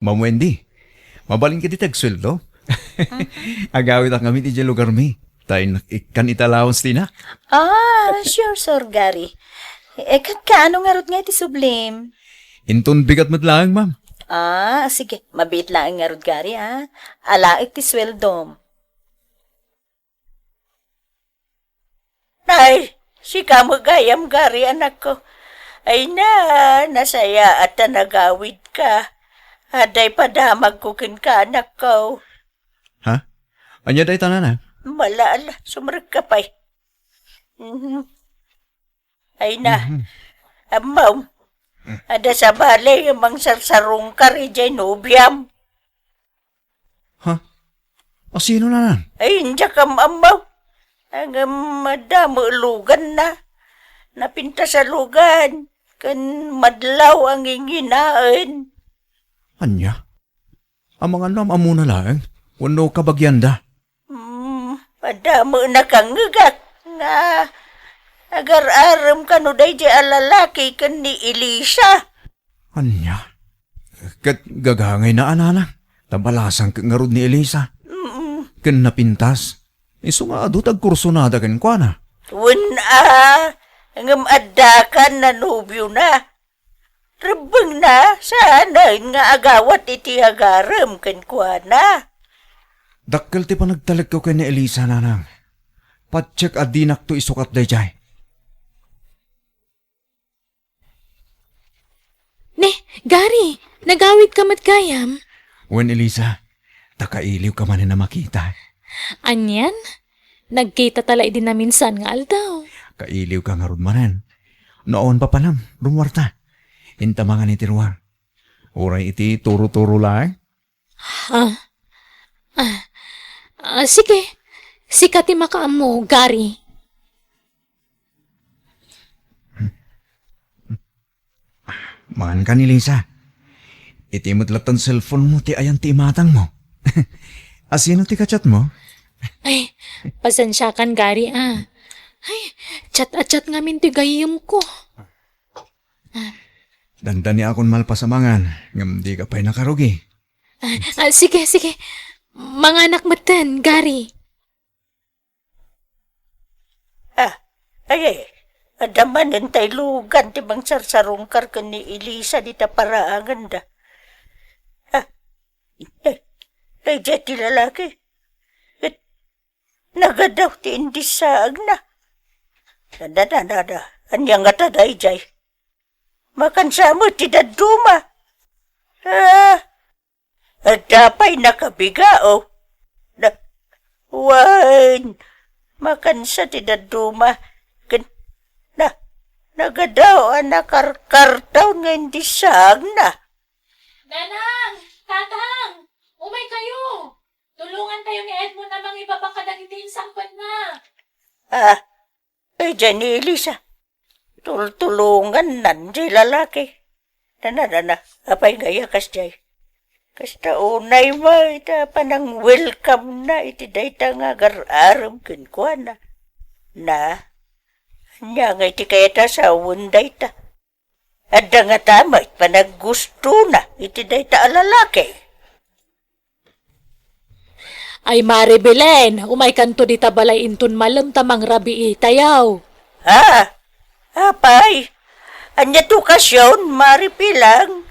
Ma'am Wendy, mabalin ka di tagsweldo. Agawit ang kami di dyan lugar mi. Tayo kan italawans din na. Sure, Sir Gary. Kaano nga rod nga iti sublim? Inton bigat mo't lang, ma'am. Sige. Mabit lang nga rod Gary, Alaik ti sweldom. Nay, si kamo gayam Gary, anak ko. Ay nasaya at nagawid ka. Aday padamag kukin ka, anak ko. Ha? Anya day tanan. Malala, sumarag ka pa'y. Ay amaw. Ada sa balay, amang sarsarong ka rin dyan, nubyam. Ha? Sino na? Ay, hindi ka amaw. Ang madamo lugan na. Napinta sa lugan. Kan madlaw ang inginain. Anya? Ang mga nam amuna lang. Wano kabagyanda. Madamo na kang ngagak. Nga, agar-aram ka no day di alalaki kan ni Elisa. Anya? Gagangay na anana. Tabalasang kangarod ni Elisa. Kan napintas. Iso nga adutag kursunada kan kwa na. Ang adakan na nubyo na. Rabang na, sana nga agawat iti agaram kan kwa na. Dakkel ti panagtalag ko kay ni Elisa nanang. Patsyak adinak to isukat day jay. Ne, Gary, nagawid ka matkayam. Wen Elisa, takailiw ka man na makita. Anyan? Nagkita talay din na minsan nga aldaw. Kailiw ka nga ron manan. Noon pa palam, rumwarta. Intamangan ni Tiruar. Uray iti turo-turo lang. Sige. Sikati makaamo, Gary. Man ka ni Lisa. Iti mo't cellphone mo ti ayan ti imatang mo. Asino ti kachat mo? Ay, pasensya kan, Gary, Ay, chat ngamin ti gayam ko. Dandani akon malpasamangan. Ngam di ka pa'y nakarugi. Sige. Mga anak matan, Gary. Adaman ng taylugan ti bang sarsarungkar ka ni Elisa di taparaangan da. Ay, dyan ti lalaki. Nagadaw ti indisaag na. Nada. Anyang nga taday jay. Makansamo ti daduma. At dapay nakabigao. Wan. Makansa ti daduma. Nagadaw nakarkartaw nga indisaag na. Nanang! Tatang! Umay kayo! Tulungan kayo ni Edmond namang ibabakadang itin sangpan na. Dyan ni Elisa. Tulungan nandiy lalaki. Dana. Apay ngaya kas jay. Kasta unay mo, ita panang welcome na. Iti dayta nga gar-aram kinkwa na. Anya nga iti kayata sa unday ta. Adda nga tama, panaggusto na. Iti dayta alalaki. Ay Mari Belen, umay kanto di tabalay inton malam tamang rabi itayaw. Apay. Anya to kasyon, maripilang.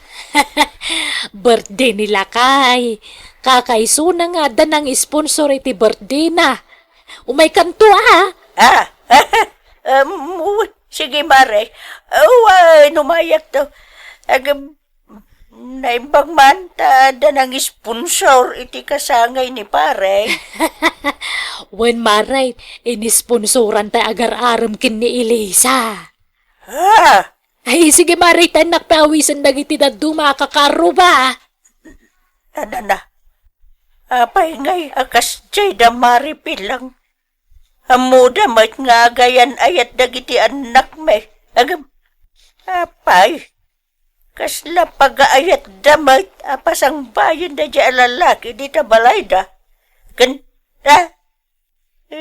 Birthday nila kay. Kakaiso na nga danang sponsor iti birthday na. Umay kanto Sige, Mare. Numayak to. Naimbang man, da ng sponsor iti kasangay ni pare. When Maray, inisponsoran tayo agar-aram kin ni Elisa. Ay, sige Maray, tanak pawisan dagiti daduma kakaro ba? Apay ngay, akas jay da maripilang. Amuda mat nga gayan ayat dagiti anak me. Apay. Kasla pag-aayat damay apasang bayan da dya lalaki di tabalay da.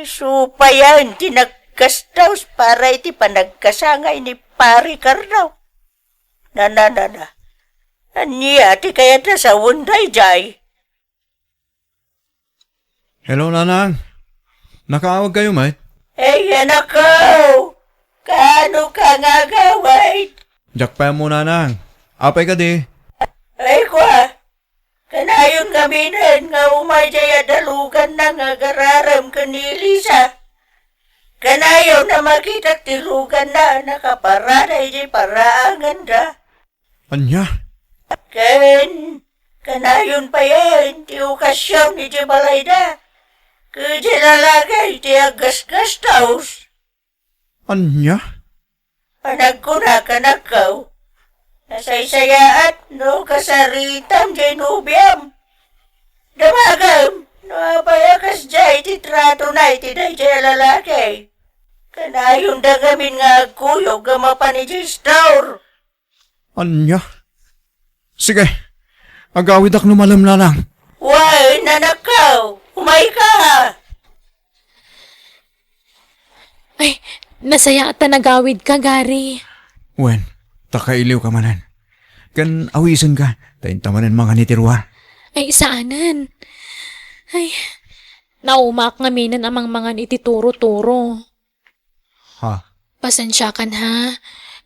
Supayan tinagkastaws para iti panagkasangay ni pari karnaw. Na. Anya, ti kayat na sa wunday, jay. Hello, Nanang. Nakaawag kayo, mate? Hey, anak ko! Kaano ka nga gawait? Jack pa mo, Nanang. Apay ka di. Ay, kwa! Kanayon gaminan nga umay jaya dalugan na nga gararam ka ni Elisa. Kanayon na makita tilugan na nakaparada iti paraangan da. Anya? Kanayon pa yan, ti okasyon iti balay da. Kaya lalagay ti agas-gas taos. Anya? Anak ko na kanakaw. Nasaysayaat no kasaritam jay nubiam. Damagam no apayakas jay ti trato na iti day jay lalaki. Kanayon dangamin nga kuyog gamapan ni jay store. Anya? Sige. Agawid ak numalam, Nanang. Why, nanakaw? Umay ka! Ay, nasaya at nagawid ka, Gary. Wen, takailiw ka manan. Kan awisan ka, tayin tamanan mga nitirwa. Ay, saanan? Ay, naumak nga minan amang mga itituro-turo. Ha? Pasensya kan ha.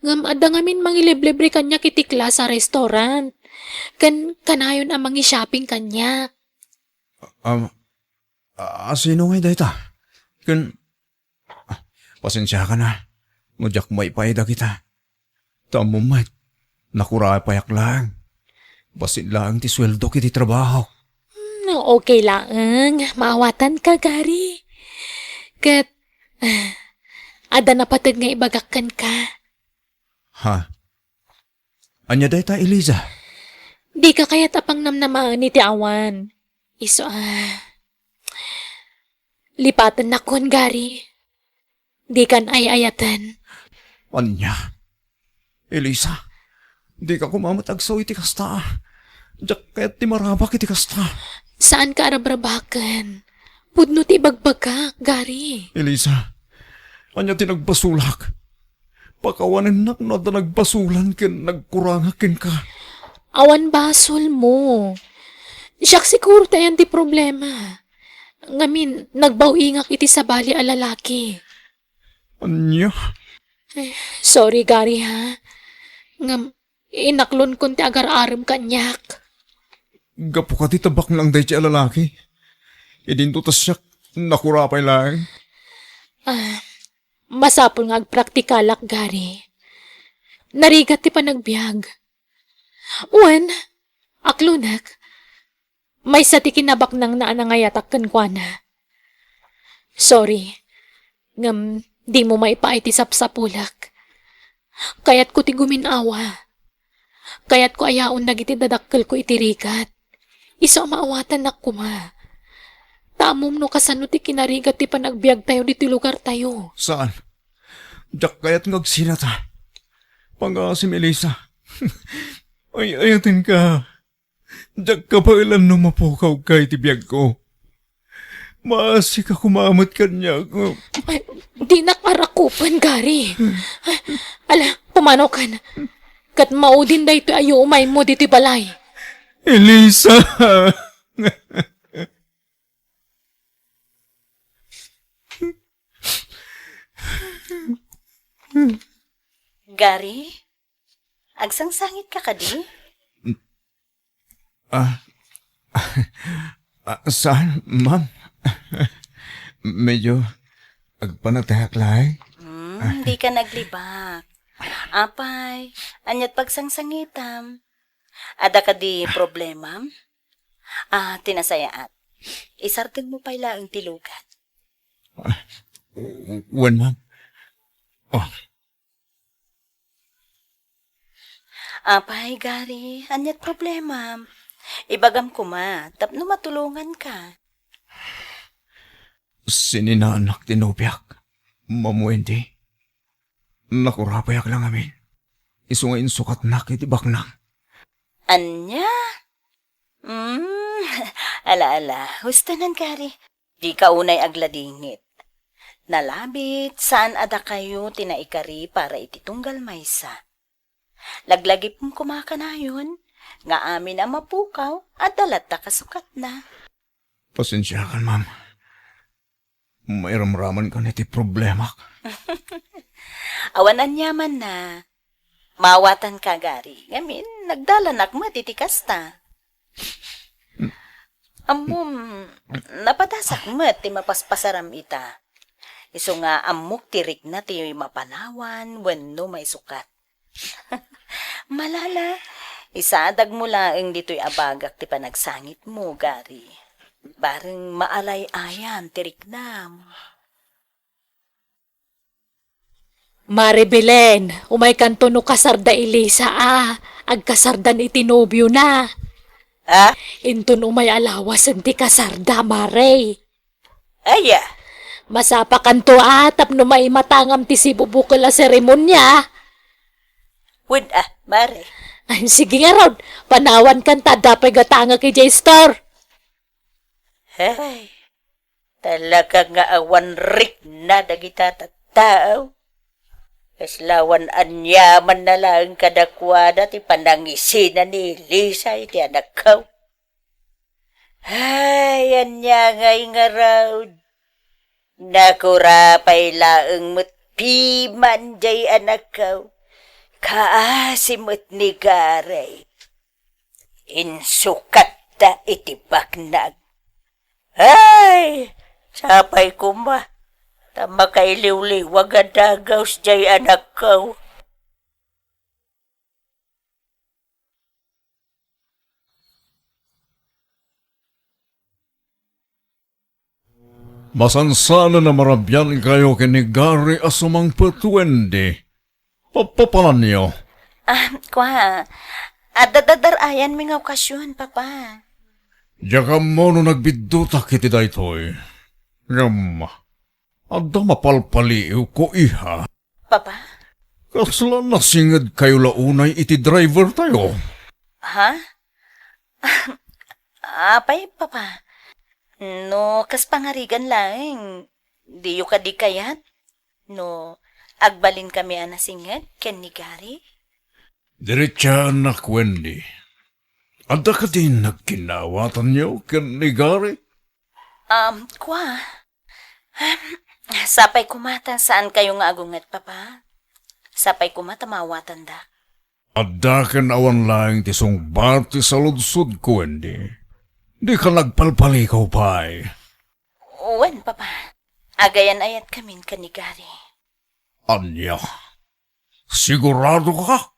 Ngam ada ngamin mangiliblibre kanya kitikla sa restaurant. Kanayon amang i-shopping kanya. Sino ngay dahita? Pasensya ka na. Ngudyak may paida kita. Tamo mat, nakurapayak lang. Basit lang ti sweldo kiti trabaho. Okay lang. Maawatan ka, Gary. Ada na patag nga ibagakan ka. Ha? Anya dahita, Eliza? Di ka kaya tapang namnamaan ni ti awan. Lipatan na kon, Gary. Di kan ay-ayatan. Anya? Eliza, di ka kumamatagsaw iti kasta. Diyak kaya't ti marabak iti kasta. Saan ka arabrabakan? Pudno ti bagbagak, Gary. Eliza, anya ti nagbasulak. Pakawanan nak no da nagbasulan ken nagkurangakin ka. Awan basol mo. Siyak siguro tayan ti problema. Ngamin, nagbaw-ingak iti sabali a lalaki. Anya? Sorry, Gary, ha? Inaklon kon ti agar-aram kanyak. Gapo ka ti tabak lang day ti alalaki. Idinto tas siya nakurapay lang. Masapol nga agpraktikalak, Gary. Narigat ti panagbiag. Uwan, aklunak, may sa ti kinabak nang naanangayatak kankwana. Sorry, di mo maipaiti sapsapulak. Kayat ko ti guminawa. Kayat ko ayaon nagiti dadakkel ko itirigat. Iso maawatan na kuma. Tamom no kasano ti kinarigat ti panagbiag tayo di ti lugar tayo. Saan? Diyak kaya't ngagsinata. Pangasim, Elisa. Ay, ayatin ka. Diyak ka pa ilan nung mapukaw ka itibiyag ko. Maasi ka kumamot kanya ko. Ay, di nakarakupan, Gary. Ala, pumanaw ka na. Kat maudin da ito ayo umay mo diti balay. Elisa! Gary? Agsangsangit ka kadi? Saan, ma'am? Medyo agpanagtahak lang. Di ka naglibak. Apay, anyat pagsangsangitam. Ada ka di problema? Tinasayaat. Isartag mo pala ang tilugan. Wan, ma'am. Apay, Gary, anyat problema. Ibagam ko tapno matulungan ka. Sininaanak tinopyak. Mamuendi. Nakurapayak lang amin. Isungayin sukat na kitibak na. Anya? Ala-ala, hustanan, Gary. Di ka unay agladingit. Nalabit, saan ada kayo tinaikari para ititunggal maysa. Laglagip mong kumakanayon, Nga amin na mapukaw at dalata kasukat na. Pasensya ka, ma'am. May ramraman ka niti problema. Awanan yaman na. Mawatan ka, Gary. Ngamin, nagdalanak mo, titikas ta. Amom, napadasak mo, ti mapaspasaram ita. Iso nga amok tirik na ti mapanawan, wenno may sukat. Malala, isadag mo laeng dito'y abagak ti panagsangit mo, Gary. Bareng maalay ayan, tirik na. Mare Belen, umay kanto no kasarda Elisa agkasardan itinobyo na. Ha? Inton umay alawasan ti kasarda, Mare. Aya, Masapa kanto tapno may matangam ti sibubukol a seremonya. wud Mare. Ay, sige nga Rod, panawan kan ta dapay gatanga kay J-Star. Hey, talaga nga awan rik na dagita tao. Kaslawan anyaman na lang kadakwada ti panangisina ni Lisa iti anak ko. Ay, anya ngay nga raw. Nakurapay laeng mutpiman jay anak ko. Kaasimot ni Garay. Insukat ta iti baknag. Ay, sapay kuma. Tama kay liw-liwag ang dagaws jay anak ko. Masansana na marabyan kayo kinigari asumang patuwende. Papapalan niyo. Kwa, adadadarayan mi nga okasyon, Papa. Diyaga mo no nagbiduta kiti daytoy. Ngam, adda mapalpaliw ko iha. Papa? Kasla nasingad kayo launay iti driver tayo. Ha? Apay, Papa. No, kas pangarigan lang. Di yu ka di kayat. No, agbalin kami anasingad, ken ni Gary. Diretsa na Wendy. Adda ka din nagkinawatan niyo ken ni Gary? Kwa. Sapay kumata saan kayo nga agungat, Papa? Sapay kumata mawatan da. Adda ken awan lang ti sungbati sa ludsod ko, Wendy. Di ka nagpalpalikaw pa'y. Uwan, Papa. Agayan ayat kamin ka ni Gary. Anya, sigurado ka?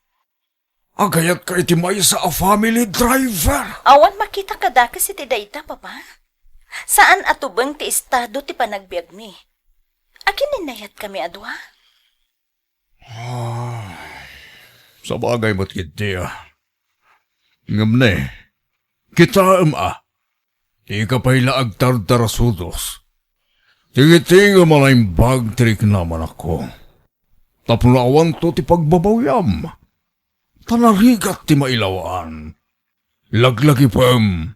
Agayat ka iti may sa a family driver. Awan makita ka da kasi ti dayta, Papa. Saan atubang ti estado ti panagbiag mi? Akin ninayat kami adwa? Sa bagay mo't kiti Ngamne, kita di ka pa'y laag tardarasudos. Tingi-tingi malayong bagtrik naman ako. Tapunawan to ti pagbabawyam. Tanarigat ti mailawaan. Laglagi pam,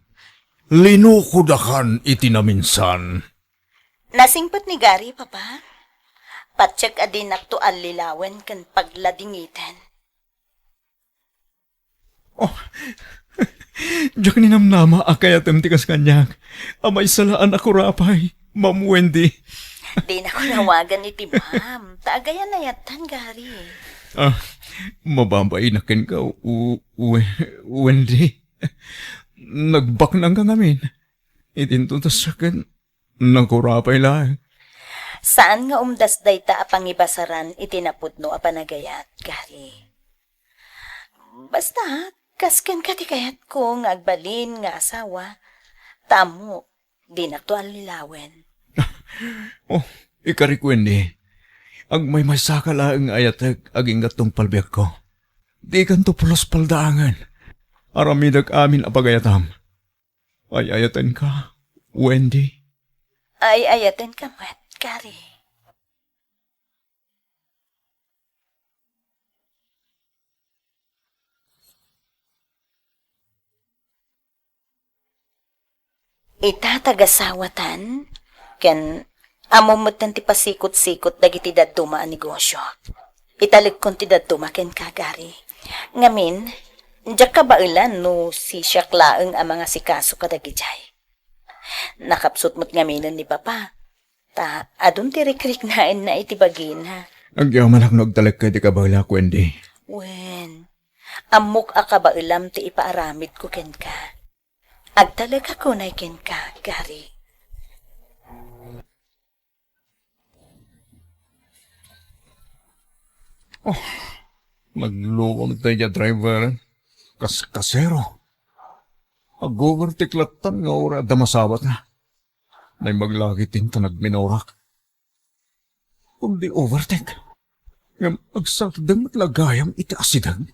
linukudakan iti naminsan. Nasingpot ni Gary, Papa. Patsyag adin nakto alilawan kan pagladingitan. Diyak ni namnama akayatem ti kas kanyak. Amay salaan ako rapay, Ma'am Wendy. Di na ko nawagan iti ma'am. Taagayan na yatan, Gary. Mababay na ken ka, Wendy. Nagbak nang ka ngamin. Itintuntas sa ken, nagkurapay lang. Saan nga umdas dayta apang ibasaran itinapudno apanagayat, Gary? Basta, kasken ka ti kayat ko nga agbalin nga asawa. Tamo, di na to alilawen. Ikarik Wendy. Ag may masaka lang ayatag aging gatong palbiyak ko. Di kanto pulos paldaangan. Aramidag amin apagayatam. Ay ayatan ka, Wendy. Ay ayaten ka mat, Gary. Itatagasawatan, ken amumutan ti pasikot-sikot dagiti daduma a negosyo. Italik kon ti daduma ken kagari. Ngamin, Diyak ka ba ilan no si Syaklaeng ang mga sikaso kadagijay? Nakapsot mo't ngaminan ni Papa. Ta, adun tirik-rik nain na itibagin ha. Ang yaman ako nagtalag kay di ka bagla, Wendy. Wen, amok akabailam ti ipaaramid ko ken ka. Agtalag ako na ken ka, Gary. Magluwang tayo dyan, driver. Kasero. Ag-overtiklatan nga ora damasawat na. Nay maglagitin ta nagminorak. Kung di overtake. Ngam agsardang matlagayam iti asidang.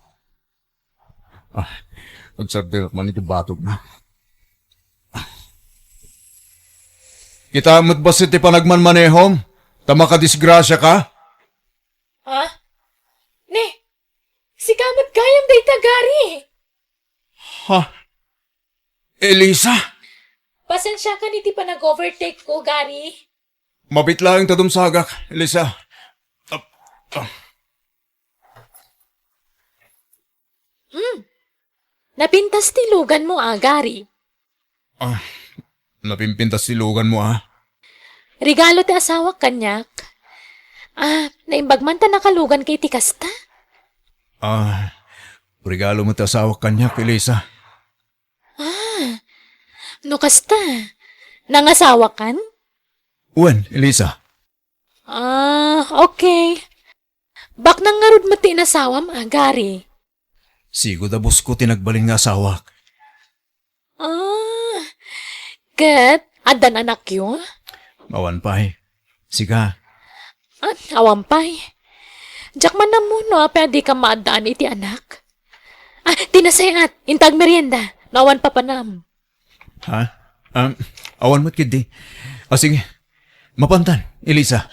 Agsardang man iti batog na. Kita mo't ba si ti panagmanmanehom? Tama ka disgrasya ka? Ha? Ne, si kamat gayam day tagari. Ha? Elisa? Pasensya ka niti pa nag-overtake ko, Gary. Mabit lang tadum sagak, Elisa. Napintas tilugan mo, Gary. Napimpintas silugan mo Regalo ti asawa kanyak. Naimbagman ta nakalugan kay tikasta. Regalo mo ta asawa kanya, Elisa. No kasta, nangasawa kan? Wen, Elisa. Okay. Bak nang ngarud mo ti nasawam, Gary. Sigo da bus ko tinagbalin nga asawa. Kat, adan anak yun? Mawan pa'y. Siga. Awampay. Diyak man na mo, no, pwede ka maadaan iti anak. Tinasayat, intag merienda, nawan pa panam. Awan mo't kidi. Sige. Mapantan, Elisa.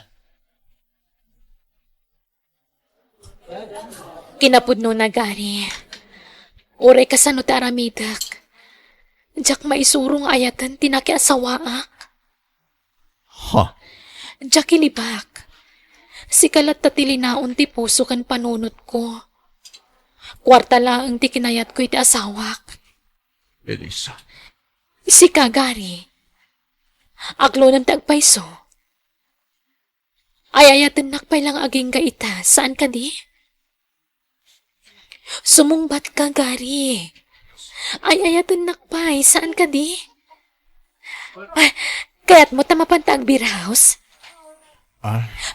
Kinapudno na, Gary. Ure ka sa no ti aramidak. Diyak maisurong ayatan tinaki asawaak. Diyak ilibak. Si kalat tatilinaon ti puso kan panunot ko. Kwarta lang ti kinayat ko iti asawak. Elisa. Si Gary. Aglo ng tagpaiso. Ayayatan nakpay lang aging gaita. Saan ka di? Sumungbat ka, Gary. Ayayatan nakpay. Saan ka di? Kaya't mo tamapantag beer house?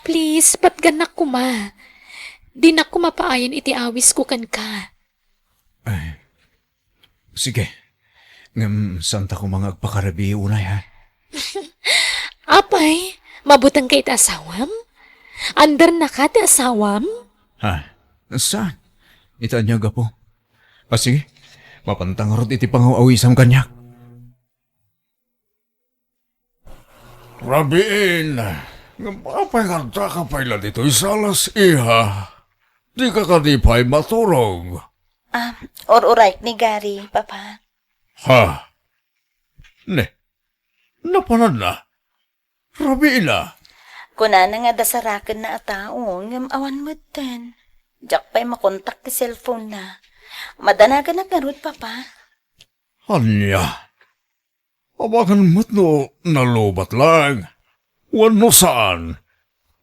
Please, patganak ko ma. Di na ko mapaayan iti awis ko kan ka. Sige. Ngam, santa ko mga agpakarabi unay, ha? Apay, mabutang kay iti asawam? Andar na ka ti asawam? Saan? Itaan niya gapo. Sige. Mapantang rod iti pangawisam kanyak. Rabiin. Apay kanta ka pala dito isalas, iha. Di ka kadipay maturog. Or-right ni Gary, Papa. Ne, napanad na. Rabiin na. Kuna na nga dasarakan na atao, ngam awan mo ten. Diyak pa'y makontak ti cellphone na. Madanagan na garod, Papa. Anya, abakan mo't no nalubat lang. Wano saan?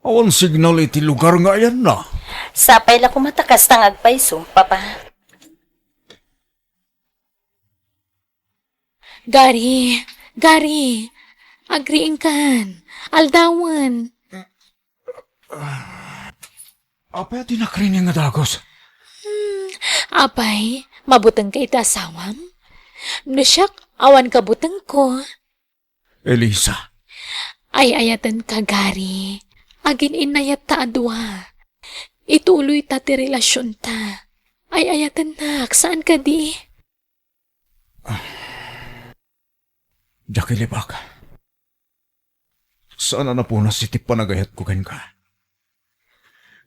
Awan signal iti lugar nga yan na. Sapay la kumatakas tang agpaiso, Papa. Gary, agriing kan. Aldawan. Apay tinakrin nga dagos. Apay, mabutang ka iti asawam? Nasyak, awan ka butang ko. Elisa. Ay ayatan ka, Gary. Agin inayat ta adwa. Ituloy ta ti relasyon ta. Ay ayatan nak, saan ka di? Jakilibak. Saan na po nasitip panagayat ko kan ka?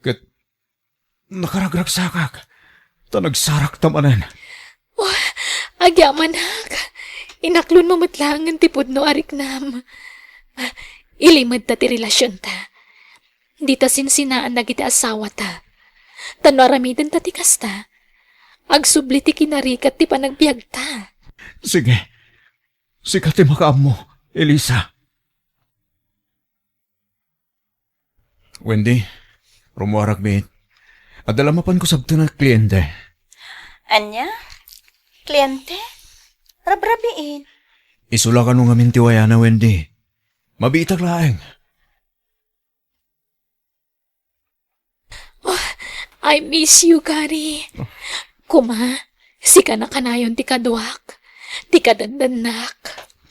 Kat nakaragragsakak. Tanagsarak tamanan. Agyaman nak. Inaklon mo matlangan tipod no ariknam. Ilimad ta ti relasyon ta. Di ta sinsinaan na kita asawa ta. Tano aramidan ta ti kasta. Agsubli ti kinarikat ti panagbiag ta. Sige. Sikat ti makaam mo, Elisa. Wendy, rumuarak bit. Adalamapan ko sabta na kliyente. Anya? Kliyente? Rabrabiin. Isula ka nung amin tiwaya na, Wendy. Mabitag laeng. I miss you, Gary. Kuma, si ka na kanayon ti kaduak. Ti kadandanak.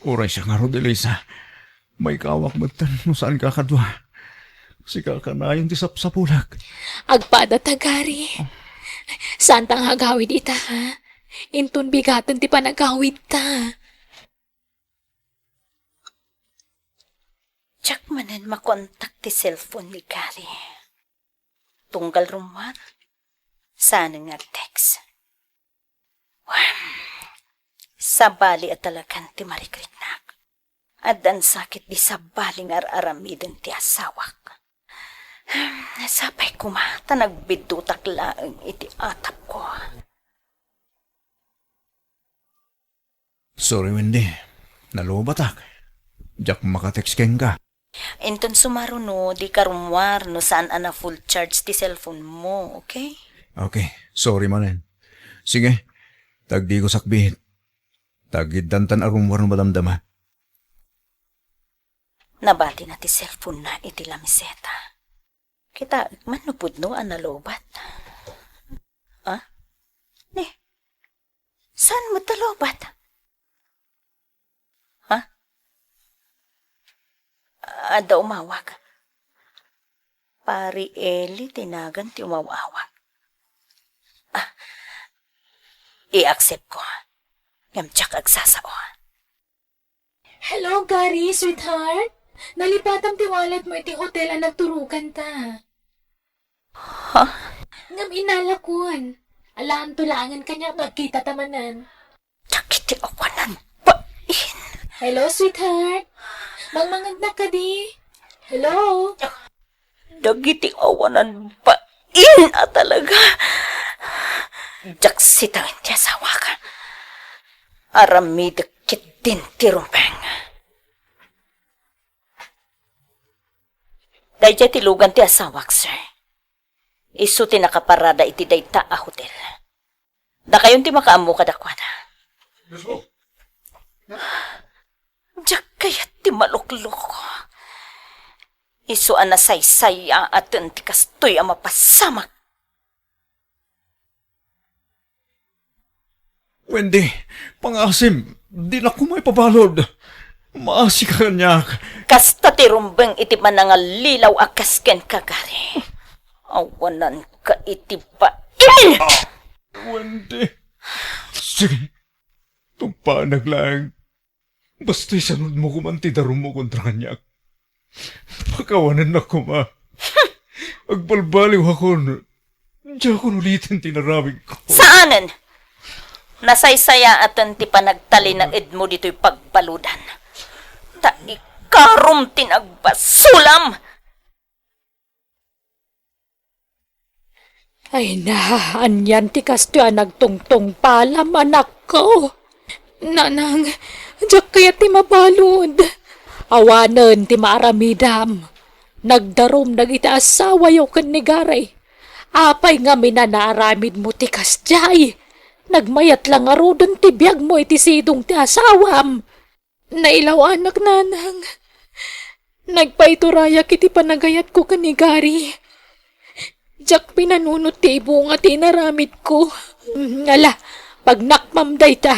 Uray siya nga, Elisa. May kawak magtan no saan ka kadwa. Sika ka na yung tisap-sapulag. Agpada ta, Gary. Saan tang hagawid ita, ha? Intun bigatan ti panagawid ta. Tsak manan makontak ti cellphone ni Gary. Tunggal rumar. Sana nga text. Sabali at talagang ti marikritnak. At dan sakit di sabali nga aramidin ti asawak. Sabay kumata nagbidutak laang iti atap ko. Sorry, Wendy. Nalubatak. Diyak makatext keng ka. Enton sumaro no, di karumwar no saan ana full charge ti cellphone mo, okay? Okay, sorry manen. Sige, tagdi ko sakbihit. Tagiddantan arumwar no madamdama. Nabati na ti cellphone na iti lamiseta. Kita, manupod no, analobat. Ah? Ne? Saan mo talobat? Ha? Ada umawag. Pari Eli, tinagan ti umawawag. I-accept ko. Ngamtsak agsasao. Hello, Gary, sweetheart. Nalipatam ti wallet mo iti hotel ang nagturukan ta. Ha? Ngam inalakon. Alaan tulangan kanya magkita tamanan. Sakit ti awanan pa. Hello, sweetheart. Mangmangag na ka di. Hello? Dagiti awanan pa. Talaga. Jaksita ti asawa ka. Aramid kit din ti rumpeng. Dayjay ti lugan ti asawak, sir. Isu ti nakaparada iti dayta a hotel. Da kayon ti makaamu kadakwada. Diyak kayat ti maluklok. Isu anasaysaya at ti kastoy ang mapasamak. Wendy, pangasim, di na ko may pabalod. Maasi ka kanyak. Kasta ti rumbeng iti manangalilaw akasken kagari. Awanan ka iti pa. Wendy. Sige, tumpanag lang. Basta'y sanod mo kumanti darum mo kontra kanyak. Pakawanan na ko, ma. Agbalbaliw ako. Diyan ko ulitin tinaramig ko. Saanan? Nasaysaya atan ti panagtali na ed mo dito'y pagbaludan. Ta ikarum tinagbasulam. Ay na, anyan ti kastya nagtungtong palam anak ko. Nanang, diyak kaya ti mabalod. Awanan ti maaramidam. Nagdarom nagita asawa yaw kan ni Garay. Apay nga minanaaramid mo ti kastya. Nagmayat lang arudan ti biyag mo iti sidong ti asawam. Nailaw anak nanang. Nagpaituraya kiti panagayat ko kanigari. Diyak pinanunot ti ibunga ti naramid ko. Ngala, pag nakmamday ta.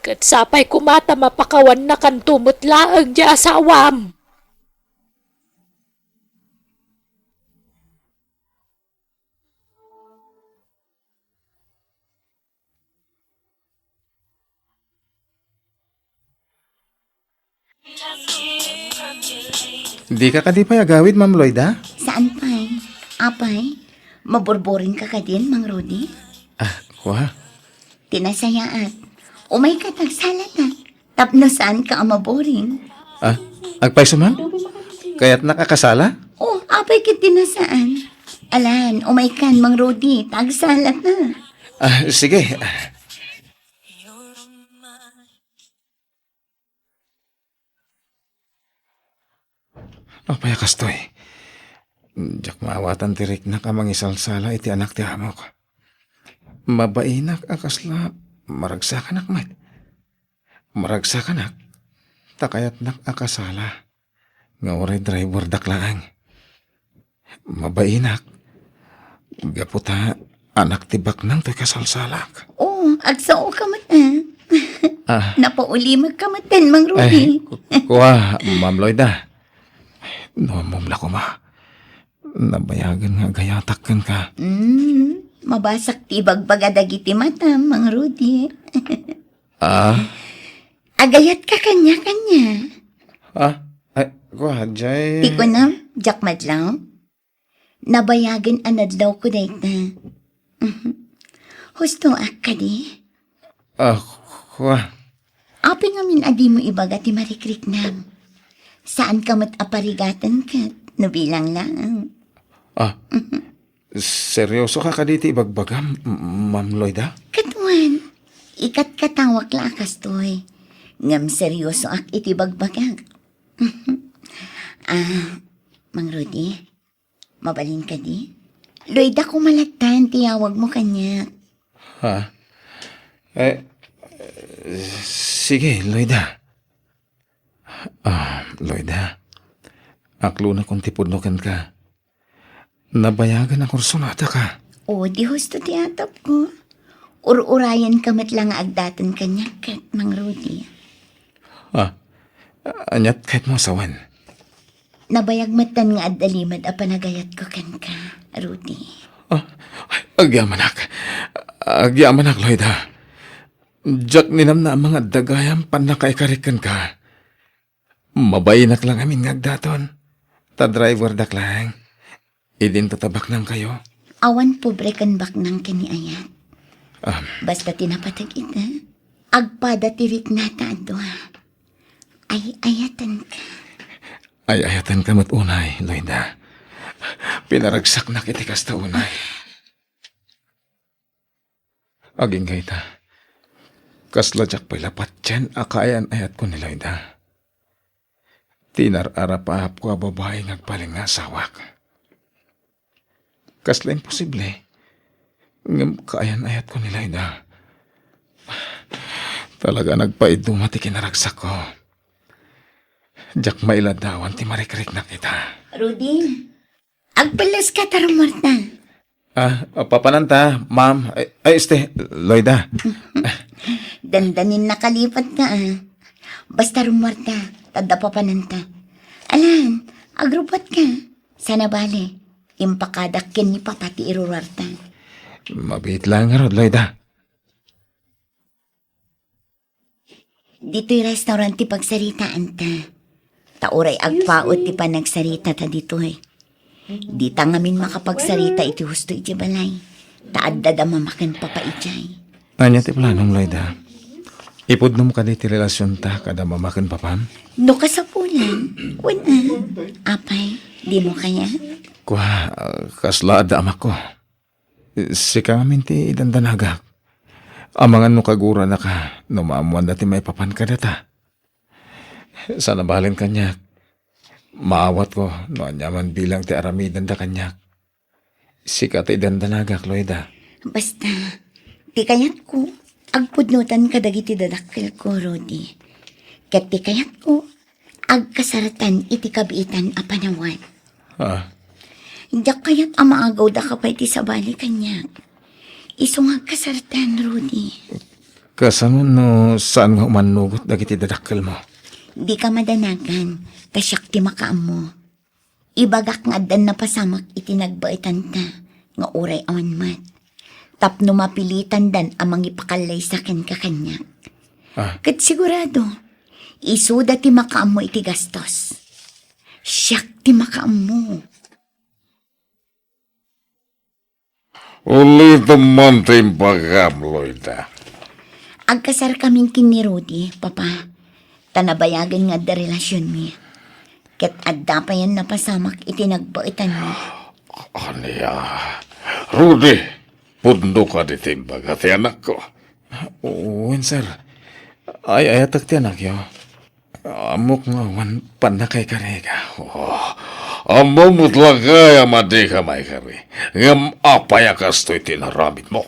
Kat sapay kumata mapakawan na kan tumot laang di asawam. Di ka kadipay agawid, Ma'am Lloyda? Saan pa'y? Apay? Maborborin ka ka din, Mang Rudy? Ah, kuha. Tinasayaat. Umay ka tagsalat na. Tapno saan ka ang maborin? Ah, agpay suman? Kaya't nakakasala? Oh, apay ka tinasaan. Alan, umay kan, Mang Rudy. Tagsalat na. Sige. Apaya kastoy. Jak maawatan tirik na ka mangisalsala iti anak ti amok. Mabainak akasla maragsakan met. Maragsakan takayat nak akasala. Nga oray driver daklaang. Mabainak. Gaputa anak tibak nang to'y kasalsalak. Oh, agsao ka mata. Napauli magkamatan, Mang Ay, Rudy. kuha, Ma'am Lloyda. Nomumla ko ma. Nabayagan nga gayatakan ka. Mabasak ti bagbagadagiti mata, Mang Rudy. Agayat ka kanya-kanya. Ay, kuha, Jay. Ti ko na, Jack Madlaw. Nabayagan anadlaw ko dayta. Husto ak ka di. Kuha. Api ngamin adi mo ibaga ti marikrik nam. Saan ka mat aparigatan ka? No bilang lang. Seryoso ka kaditi ibagbagam, Ma'am Lloyda? Katuan, ikat katawak la kastoy. Ngam seryoso ak iti bagbagak. Mang Rudy, mabalin ka di? Lloyda ko malatan, tiyawag mo kanya. Sige, Lloyda. Lloyda. Aklo na kung tipudnokan ka. Nabayagan ang kursunata ka. O, di husto ti atap ko. Ur-urayan kamat lang agdatan kanya kat, Mang Rudy. Anyat kahit mo sawan. Nabayagmatan nga addalimad a panagayat ko kan ka, Rudy. Agyaman ak, Lloyda. Diyak ninam na ang mga dagayang panakaikarikan ka. Mabayinak lang amin ngagdaton. Ta driver daklang. Idin tatabak nang kayo. Awan pobre kan bak nang kaniayat. Basta tinapatag ita. Agpada tirik na taado ha. Ay ayatan ka. Ay ayatan ka mat unay, Lloyda. Pinaragsak na kitikas ta unay. Aging gayta. Kasladyak pa'y lapat dyan, akayan ayat ko ni Lloyda. Tinar-arap-ahap ko a babae ngagpaling nga sawak. Kasla imposible. Ngam kaayan ayat ko ni Lloyda. Talaga nagpaid dumati kinaragsak ko. Diyak mailadawan ti marikrik na kita. Rudy, agpalas ka tarumarta. Papananta, ma'am. Lloyda. Dandanin nakalipat ka Basta rumarta, tada pa pananta. Alan, agrupat ka. Sana bale, impakadak ken ni papati irurarta. Mabit lang nga rod, Lloyda. Dito'y restaurant ti pagsaritaan ta. Tauray agpaot ti panagsarita ta dito'y. Di ta ngamin makapagsarita iti husto iti balay. Taadda da mamakan papaijay. Anya ti planong, Lloyda. Ipudnom ka di ti relasyon ta kada mamakan papam? No kasapulan, wala. Apay, di mo kaya? Kuha, kasla ada amak ko. Sika ngamin ti idandanagak. Amangan no kagura na ka, no maamuan dati may papan ka data. Sana balin kanyak. Maawat ko, no anyaman bilang ti aramidan da kanyak. Sika ti idandanagak, Lloyda. Basta, di kayat ko, agpudnutan ka dagiti dadakkel ko, Rudy. Ket di kayat ko, agkasaratan iti kabiitan a panawan. Diyak kayat amaagaw da ka pa iti sabali kanyak. Isong agkasaratan, Rudy. Kasangon no saan nga umanugot dagiti dadakkel mo? Di ka madanagan, kasyak ti makaam mo. Ibagak nga adan na pasamak iti nagbaitan ta, nga uray awan mat. Tapno mapilitan dan amang ipakalay sa kanyak. Kat sigurado, isuda ti makaam mo iti gastos. Siyak ti makaam mo. Uli teman timpagam, Lloyda. Agkasar kaming kini Rudy, papa. Tanabayagan nga da relasyon mi. Ket adda pa yan napasamak iti nagbaitan mo. Aniya. Rudy, pundo ka di timbag at anak ko. Uwan, sir. Ay, ayatak ti anak yo. Amok nga, wan, panakay karega. Amo mutlaka madi ka may kari. Ngam apaya kastoy tinaramit mo.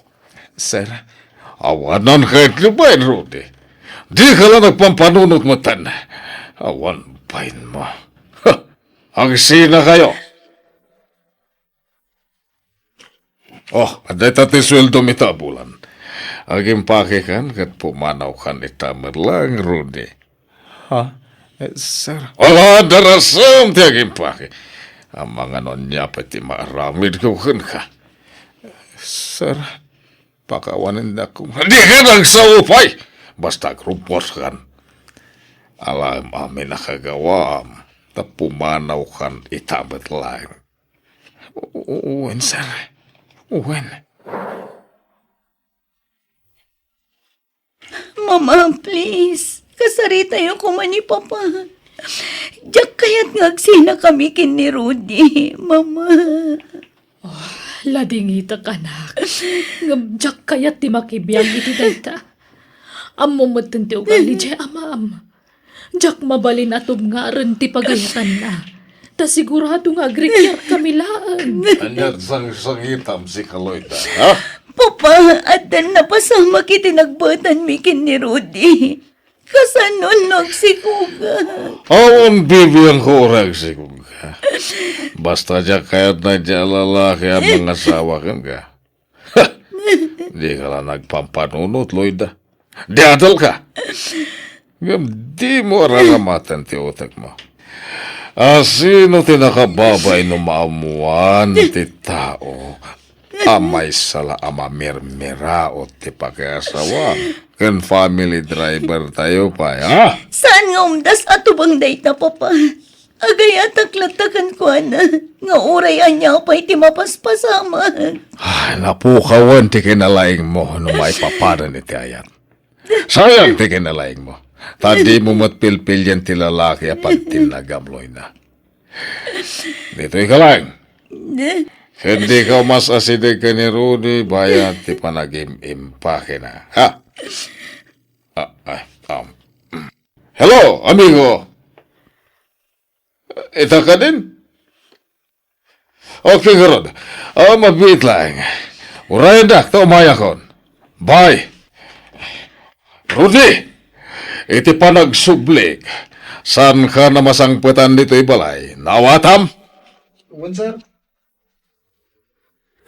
Sir, Awanan kahit lupain, Rudy. Di ka lang nagpampanunot mo tan. Awan pain mo. Ang sina kayo. Oh, aday tati sweldo mita bulan. Ang impake kan kat pumanaw kan itamer lang, Rudy. ha? Sir, Wala darasam ti ang impake. Ang mga non niya pati maaramid ko ka. sir, pakawanin na ko. Di ka nagsaupay. Basta grupos kan. Alam amin nakagawa. Tapumanaw kan itamet lang. Uwan, sir. Uwan. Mama, please. Kasarita yung kuman ni Papa. Diyak kaya't ngagsina kami kin ni Rudy, Mama. Ladingita kanak. Ngabjak kayat ti makibiyang iti dayta. Ammo matan ti ugali jay amam. Jak mabalin atom nga rin ti pagayatan na. Ta sigurado nga agrikyar kamilaan. Anyat sang sangitam si Kaloyda. Ha? Papa, adan na pasama kiti nagbatan mi kin ni Rudy. Kasanon nagsikuga. Awan bibiyang ko orag si Kuga. Basta dya kaya't na dya lalaki ang mga asawa kan ka. Di ka lang nagpampanunot, Loyda. Di adal ka. Di mo arangamatan ti utak mo. Sino tinakababay no maamuan ti tao? Amay sala ama mirmira o ti pakiasawa. Kan family driver tayo pa, ha? Saan nga umdas ato bang date na, Papa? Agay ataklatakan ko na. Nga urayan niya pa iti mapaspasama. Ay, napukawan ti kinalaing mo no may paparan iti ayat. Sayang ti kinalaing mo. Tadi mo matpilpil yan ti lalaki apag tinagamloy na. Dito'y kalang. Hindi ka mas asidig ka ni Rudy, bayan ti panagim-impake na. Ha? Hello, amigo. Ita ka din? Okay, garod. Mabit lang. Urayan dak, ta umaya kon. Bye. Rudy, iti panagsublik. Saan ka na masangputan dito ibalay? Nawatam? Uwan, sir.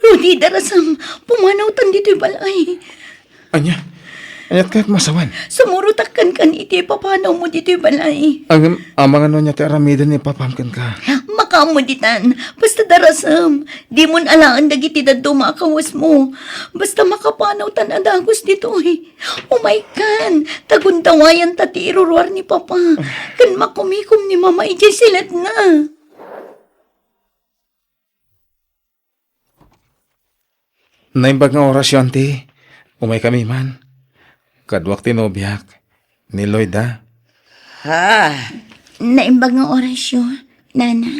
Rudy, darasam, pumanawtan dito'y balay. Anyat kahit masawan. Sumurutakan kan iti papanaw mo dito'y balay. Ang mga ano niya ti aramidan ni papamkan ka. Makamuditan, basta darasam. Di mon alaan dagiti daddo makawas mo. Basta makapanaw tan adagos dito eh. Oh my God, tagundawayan tati iruruar ni Papa. Kan makumikom ni Mama ijay silat na. Naimbag nga orasyon ti. Umay kami man. Kadwak tinobyak. Ni Lloyda. Ha? Naimbag nga orasyon, Nana.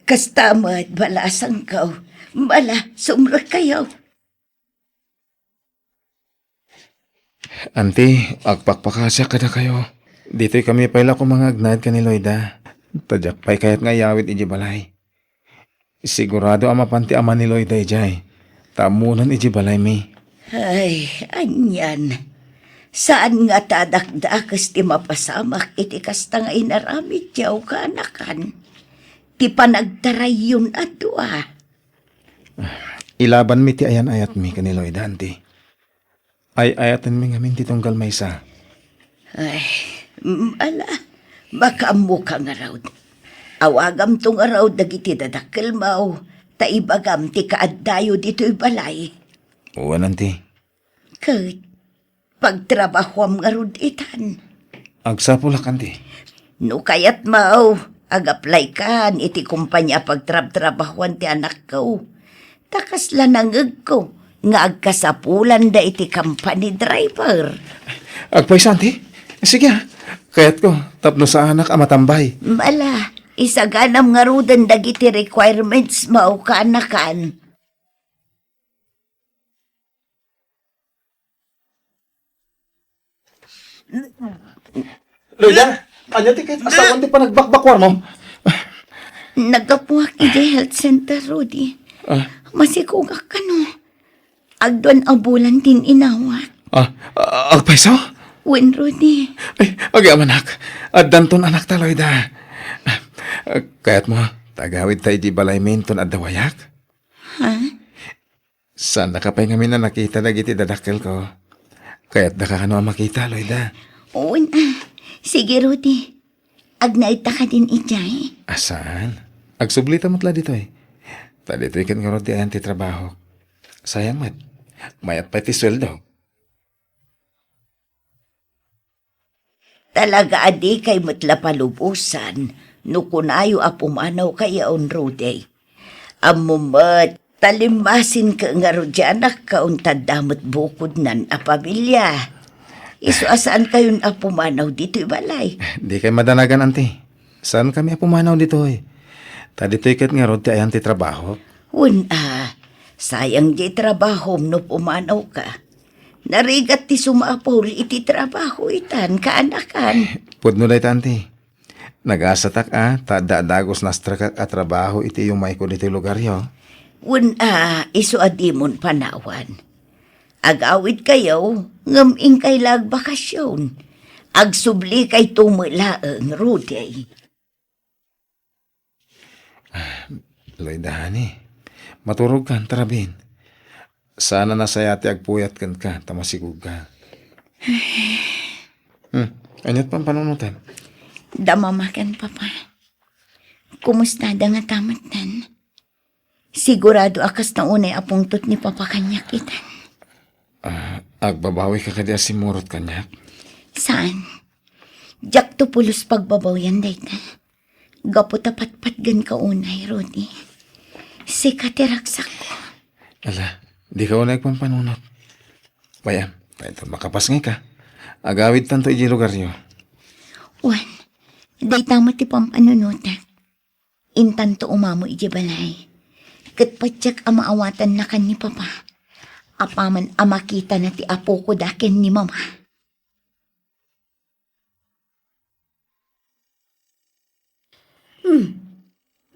Kastamad, balasang kaw. Bala, sumra kayo. Auntie, agpakpakasya ka na kayo. Dito'y kami paila ko mga agnad ka ni Lloyda. Tadyak pa'y kaya't nga yawit iji balay. Sigurado ang mapanti ama ni Lloyda ijay. Tamunan iji balay mi. Ay, anyan. Saan nga tadakdakas ti mapasamak iti kasta nga inaramid yaw ka anakan. Ti panagtaray yun adwa. Ilaban mi ti ayan ayat mi ka ni Lloyda, auntie. Ay ayatan mi ngamin ti tunggal maysa. Ay, ala, baka muka nga raw. Awagam tong araw dagiti dadakkel mau. Taibagam ti kaaddayo dito'y balay. Uwan, auntie. Kat, pagtrabahuam nga rod itan. Agsapulak, auntie. No kayat mau, agaplay kan iti kumpanya pagtrab-trabahuan ti anak ko. Takas lanangag ko, nga agkasapulan da iti company driver. Agpaysa, auntie. Sige ha. Kayat ko, tapno sa anak amatambay. Mala, isaganam nga rudan dagiti requirements mau kaanakan. Loida, anya ti kahit asawan di pa nagbakbakwar mo. Nagapuhak iti health center, Rudy. Masikugak ka no. Agdoan abulan din inawat. Agpaiso? Wen, Rudy. Ay, anak. Danton anak ta, Loida. Kaya't mo, tagawid tayo di balay minton at dawayak. Ha? Saan na ka pa nga na nakita na giti dadakkel ko? Kaya't nakakano ang makita, Loida. Wen, sige, Rudy. Agnaita ka din ijay. Asan? Agsublita mo tla dito eh. Tadi ito ikan nga ron di ayan ti trabaho. Sayang mat. Mayat pa ti sweldo. Talaga adi kay mutla palubusan, no kunayo apumanaw kayaon Rudy. Amumat, talimasin ka nga rodyanak kauntad damot bukod nan a pamilya. Iso asaan kayon apumanaw dito ibalay? Di kay madanagan, ante. Saan kami pumanaw dito eh? Tadi ito ikat nga ron di ayan ti trabaho. Sayang di trabaho no pumanaw ka. Narigat ti sumapol iti trabaho itan kaanakan. Pudno day tante. Nag-asatak tadadagos nastra ka trabaho iti yung may ko dito lugar yo. Iso adimon panawan. Agawid kayo, ngaming kay lagbakasyon. Agsubli kay tumulaang Rudy. Loida, hani. Maturog kan, tarabin. Sana nasayati agpuyat kan ka, tamasigug ka. Anyat pang panunutan? Damamakan, Papa. Kumusta da nga tamatan? Sigurado akas na unay apungtot ni Papa kanyak itan. Agbabawi ka kadya si Murot kanyak. Saan? Jak to pulos pagbabaw yan, dayta. Gapo tapat-pat gan ka unay, Rudy. Sikatiraksak ko. Ala, di ka unay pang panunot. Bayam, ito makapas nga ka. Agawid tanto iji lugar yo. Wan, dayta mo ti pampanunuta. Intanto umamo iji balay. Katpatsak amaawatan na kan ni Papa. Apaman amakita na ti apo ko daken ni Mama.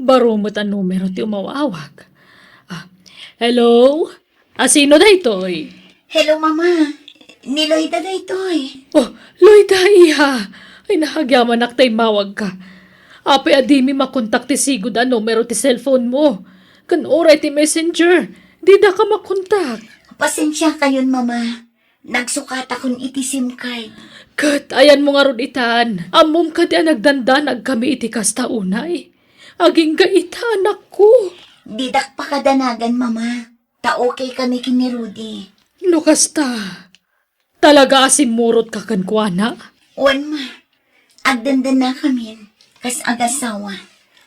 Barumot ang numero ti umawawag. Hello? Sino da ito'y? Hello, Mama. Ni Loida da ito'y. Oh, Loida, iha. Ay, nahagyaman aktay mawag ka. Apay adimi makontak ti sigod ang numero ti cellphone mo. Kan oray ti messenger. Di da ka makontak. Pasensya kayon, Mama. Nagsukat akong iti SIM card. Kat, ayan mo nga ron itan. Amom ka di nagdandan kami iti kasta unay. Aging gaita anak ko. Didak pa kadanagan, Mama. Ta okay kami kini Rudy. No kasta. Talaga asimurot ka kankwana? Wan, Ma. Agdandan na kami. Kas agasawa.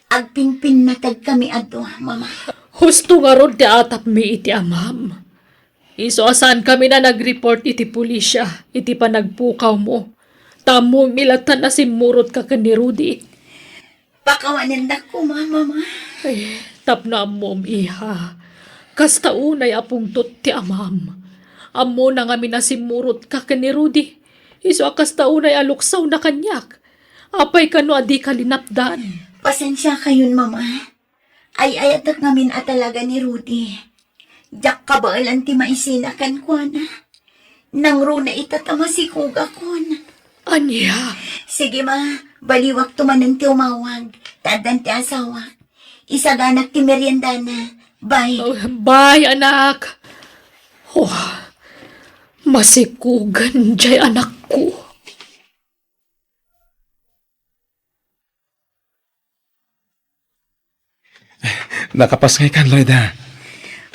Agpingpin natag kami adto, Mama. Husto nga ron ti atap mi iti amam. Iso asan kami na nag-report iti pulisya, iti panagpukaw mo. Tamo milatan na simurot ka ni Rudy. Pakawanan na ko, Mama. Ay, tapna mom iha. Kasta unay apong ti amam. Amo na nga minasimurot ka ni Rudy. Iso kasta unay aluksaw na kanyak. Apay kano adi kalinapdan. Pasensya kayon, Mama. Ay ayatak ngamin at talaga ni Rudy. Jak kabaalan ti maisinakan ko na. Nang runa itatama si kuga ko na. Anya? Sige, Ma. Baliwak tumanan ti umawag. Tadan ti asawa. Isaganak ti meriendana. Bye. Oh, bye, anak. Oh, masikugan jay anak ko. Nakapas nga kan, Loida.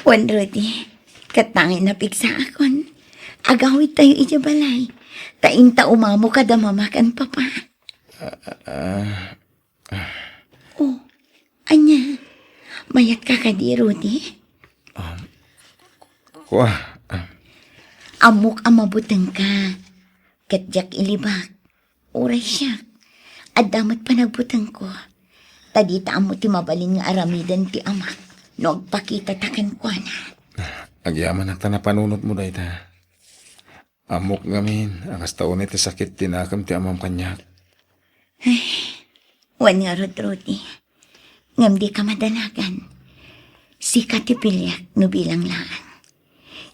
Wan, Rudy. Katangin na piksa akon. Agawid tayo ijabalay. Tainta umamo kada mamakan, Papa. Oh, anya. Mayat ka kadi, Rudy. Kuha. Amok amabuteng ka. Katjak ilibak. Uray siya. Adamat pa nagbuteng ko. Tadita amo ti mabalin nga aramidan ti amak. No agpakita takan ko na. Agyaman at na panunot mo da ita. Amok ngamin, ang taon iti sakit tinakam ti amam kanyak. Wan nga rod, Rudy. Ngam di ka madanagan. Sikat ti pilyak no bilang laan.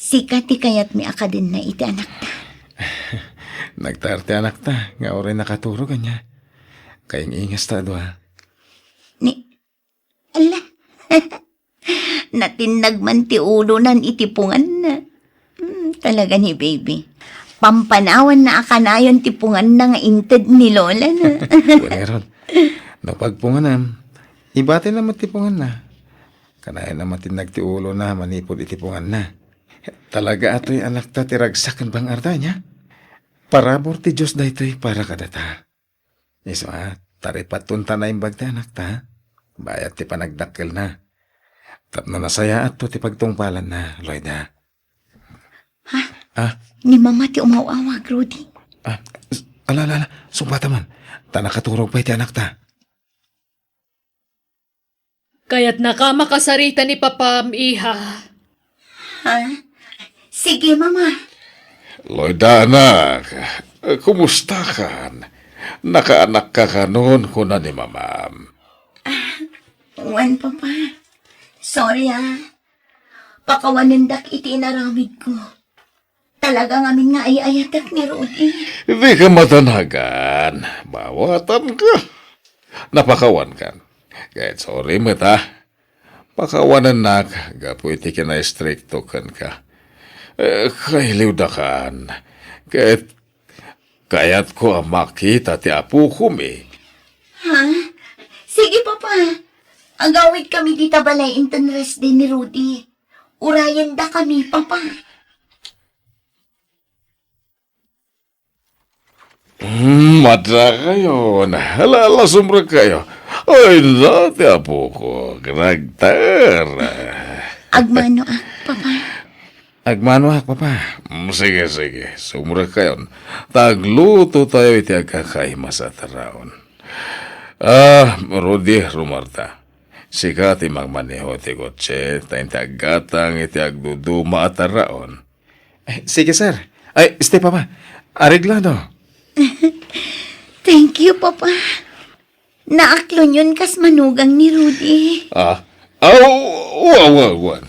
Sikat ti kayat mi akadin na iti anak ta. Nagtarte anak ta, nga oray nakaturo kanya. Kayang ingas ta doa. Ala. Natinag man ti ulo nan itipungan na. Talaga ni baby. Pampanawan na akanayon tipungan na nga inted ni Lola na. Buneron, napagpunganam, ibate na matipungan na. Kanayan na matinag ti ulo na, manipod itipungan na. Talaga ato'y anak ta tiragsakan bang arda niya? Parabor ti Diyos daytoy para kadata. Iso taripat tunta na imbag ti anak ta. Bayat ti panagdakkel na. Tapno nasaya ato ti pagtungpalan na, Lloyda. Ni mama ti umawawag, Rudy. Ala, sumbata man. Tanakaturog pa iti anak ta. Kaya't nakamakasarita ni Papa Iha. Ha? Sige, mama. Lloyda, anak, kumusta kan? Nakaanak ka kanon kuna ni mamam. Wan, papa. Sorry, Pakawanindak iti inaramid ko. Talaga ngamin nga ayayatak ni Rudy. Hindi ka matanagan. Bawatan ka. Napakawan kan. Kahit sorry mo pakawanan na ka. Gapo iti ka na stricto kan ka. Kailiw da kan. Kaya't ko ang makita ti apo ko Ha? Sige, papa. Agawid kami dita balay intenres din ni Rudy. Urayan da kami, papa. Madra kayo. Halala sumra kayo. Ay, dati apo ko. Nagtar. Agmano papa. Agmano papa. Sige. Sumra kayo. Tagluto tayo iti agkakaima sa taraon. Rudy, Rumarta. Sika ti magmaneho ti kotse. Tayo tagatang iti agduduma at taraon. Sige, sir. Ay, papa. Areglado. Thank you, papa. Naaklon yun kas manugang ni Rudy. Wawan.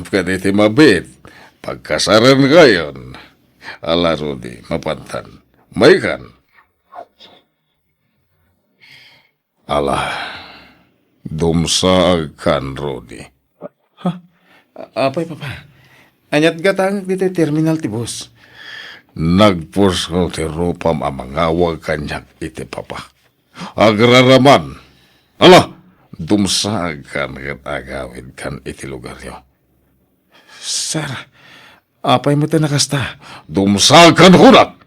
Kaditi mabit. Pagkasaran kayon. Ala, Rudy, mapantan. May kan. Ala, dumsaag kan, Rudy. Apay, papa. Anyat gatang dito terminal ti bus. Nagpurso ti rupam ang mangawag kanyak iti papa. Agraraman. Ala, dumsaag kan kat agawid kan iti lugar nyo. Sir, apay mo nakasta. Dumsaag kan hunak.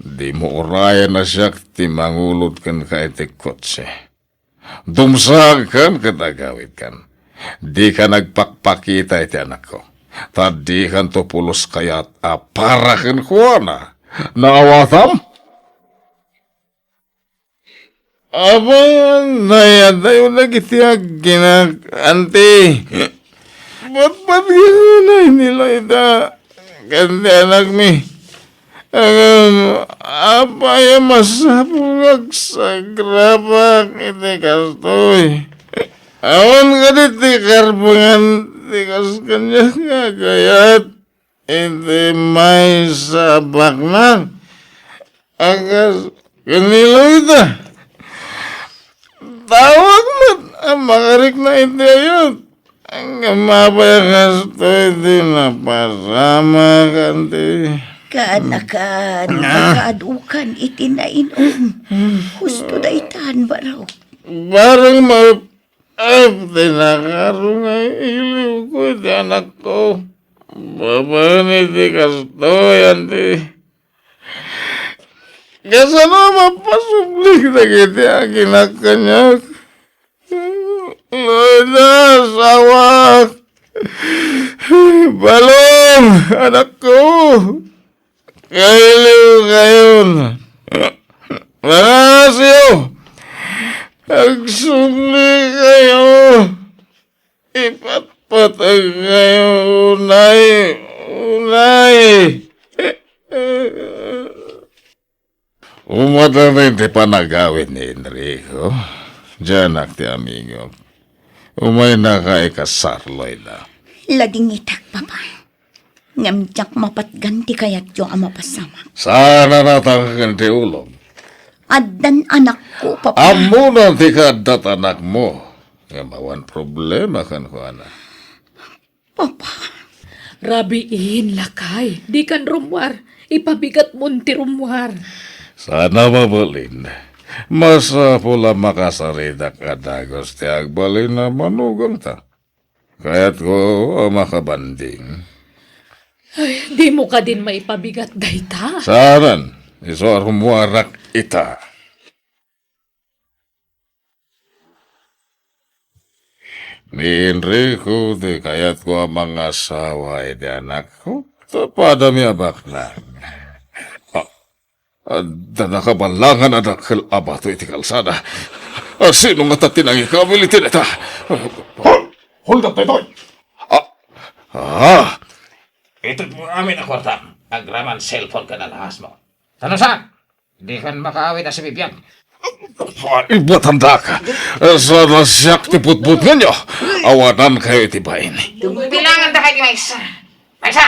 Di mo orayan na siya ti mangulod kan ka iti kotse. Dumsaag kan kat agawid kan. Di ka nagpakpakita iti anak ko. Tadi kan to pulos kayat aparakin ko na. Naawatam? Abang nayad na yung nagitiag ante. Ba't gano'n na nila ita? Kandi anak mi. Apa yung masapungag sa grabak iti kastoy. Awan ka diti karbangan tikas kanya nga kayat iti may sabak na. Agas kanilo ita. Tawag mo ang makarik na iti ayot. Ang kamapay kasto iti napasama kanti. Nakaadukan iti na inom. Gusto na itahan ba raw? Barang tinakarong ay iliw ko iti anak ko. Babaan iti kastoy, ante. Kasano mapasublik na kiti akin kanyak. Loda, sawak. Balong, anak ko. Kailiw kayon. Manasyo. Agsubli kayo. Ipatpatag kayo, unay. Umada na hindi pa nagawin ni Enrico. Diyan ti amigo. Umay na ka ikasar, Loida. Lading itak, papa. Ngamjak mapatganti kayat yung ama pasama. Sana natangkan ti ulong. Addan anak ko, papa. Amo na ti kadat anak mo. Nga mawan problema kan ko ana. Papa. Rabiin, lakay. Di kan rumwar. Ipabigat mo ti rumwar. Sana mabalin. Masa pula makasarida ka dagos ti agbalin na manugang ta. Kaya't ko makabanding. Ay, di mo ka din maipabigat, dayta. Saran, iso arumuarak ita. Ni Enrico, di kaya't ko ang mga asawa di anak ko. Tapada mi abak na. Da nakabalangan na dakil abato iti kalsada. Sino nga tatinang ikabilitin ita? Hold up, Toy! Ito mo amin ang kwarta. Agraman cellphone ka na lahas mo. Tanong saan? Hindi ka makaawit na si Bibian. Ibatanda ka. Sana siyak ti putput nga nyo. Awanan kayo iti bain. Bilangan na kayo, Maisa. Maisa!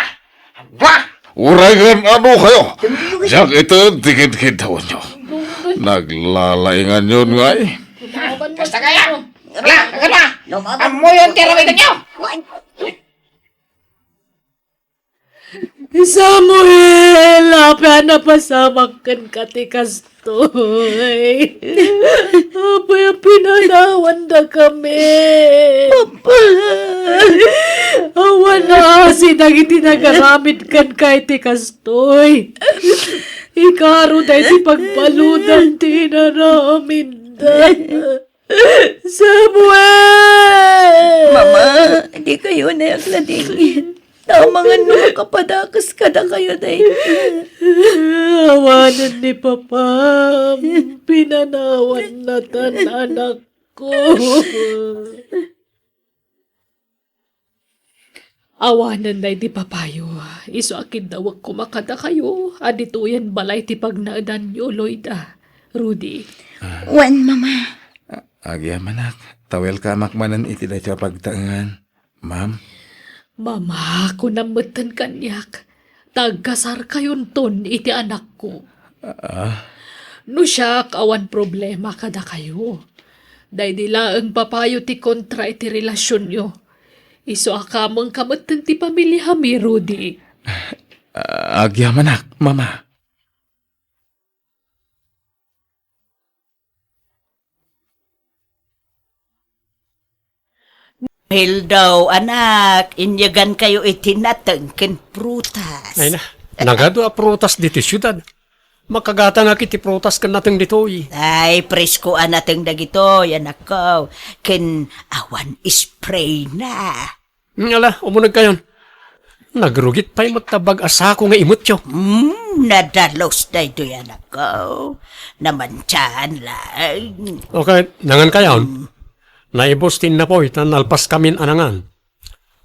Dwa! Uragan ano kayo? Siyak ito dikit-dikit daw nyo. Naglalaingan yun nga eh. Basta kaya! Wala! Agad na! Amoy yung tirawitan nyo! Samuel, apa na pasamakan ka ti kastoy. Apa yung pinanawan na kami. Papa. Awan na sinang itinagaramit kan kay ti kastoy. Ikaro na iti pagbaludan ti naramin da. Samuel! Mama, hindi kayo na yung lading. Tamangan no kapadakas ka na kayo na Awanan ni Papa. Pinanawan na tan anak ko. Awanan na di papayo. Iso akin daw ako makada kayo. Adituyan balay ti pagnaadan nyo, Loida. Rudy. Wan, mama. Agya manak, tawel ka makmanan iti da siya pagtangan. Ma'am, Mama, kung namutan kanyak, tagkasar kayon ton iti anak ko. No siya, awan problema kada kayo. Dahil nila ang papayo ti kontra iti relasyon nyo. Iso akamang kamutan ti pamilya mi, Rudy. agya manak, mama. Hil daw, anak, inyagan kayo itinatangkin prutas. Ay na, nagado a prutas dito syudad. Makagata nga kiti prutas kan nateng ditoy. Ay, presko anateng dagito, anak ko. Ken awan spray na. Ngala, umunag kayon. Nagrugit pa'y matabag asa ko nga imutyo. Nadalos na ito, anak ko. Namansyahan lang. Okay, nangan kayon. Naibostin na po'y tanalpas kamin anangan.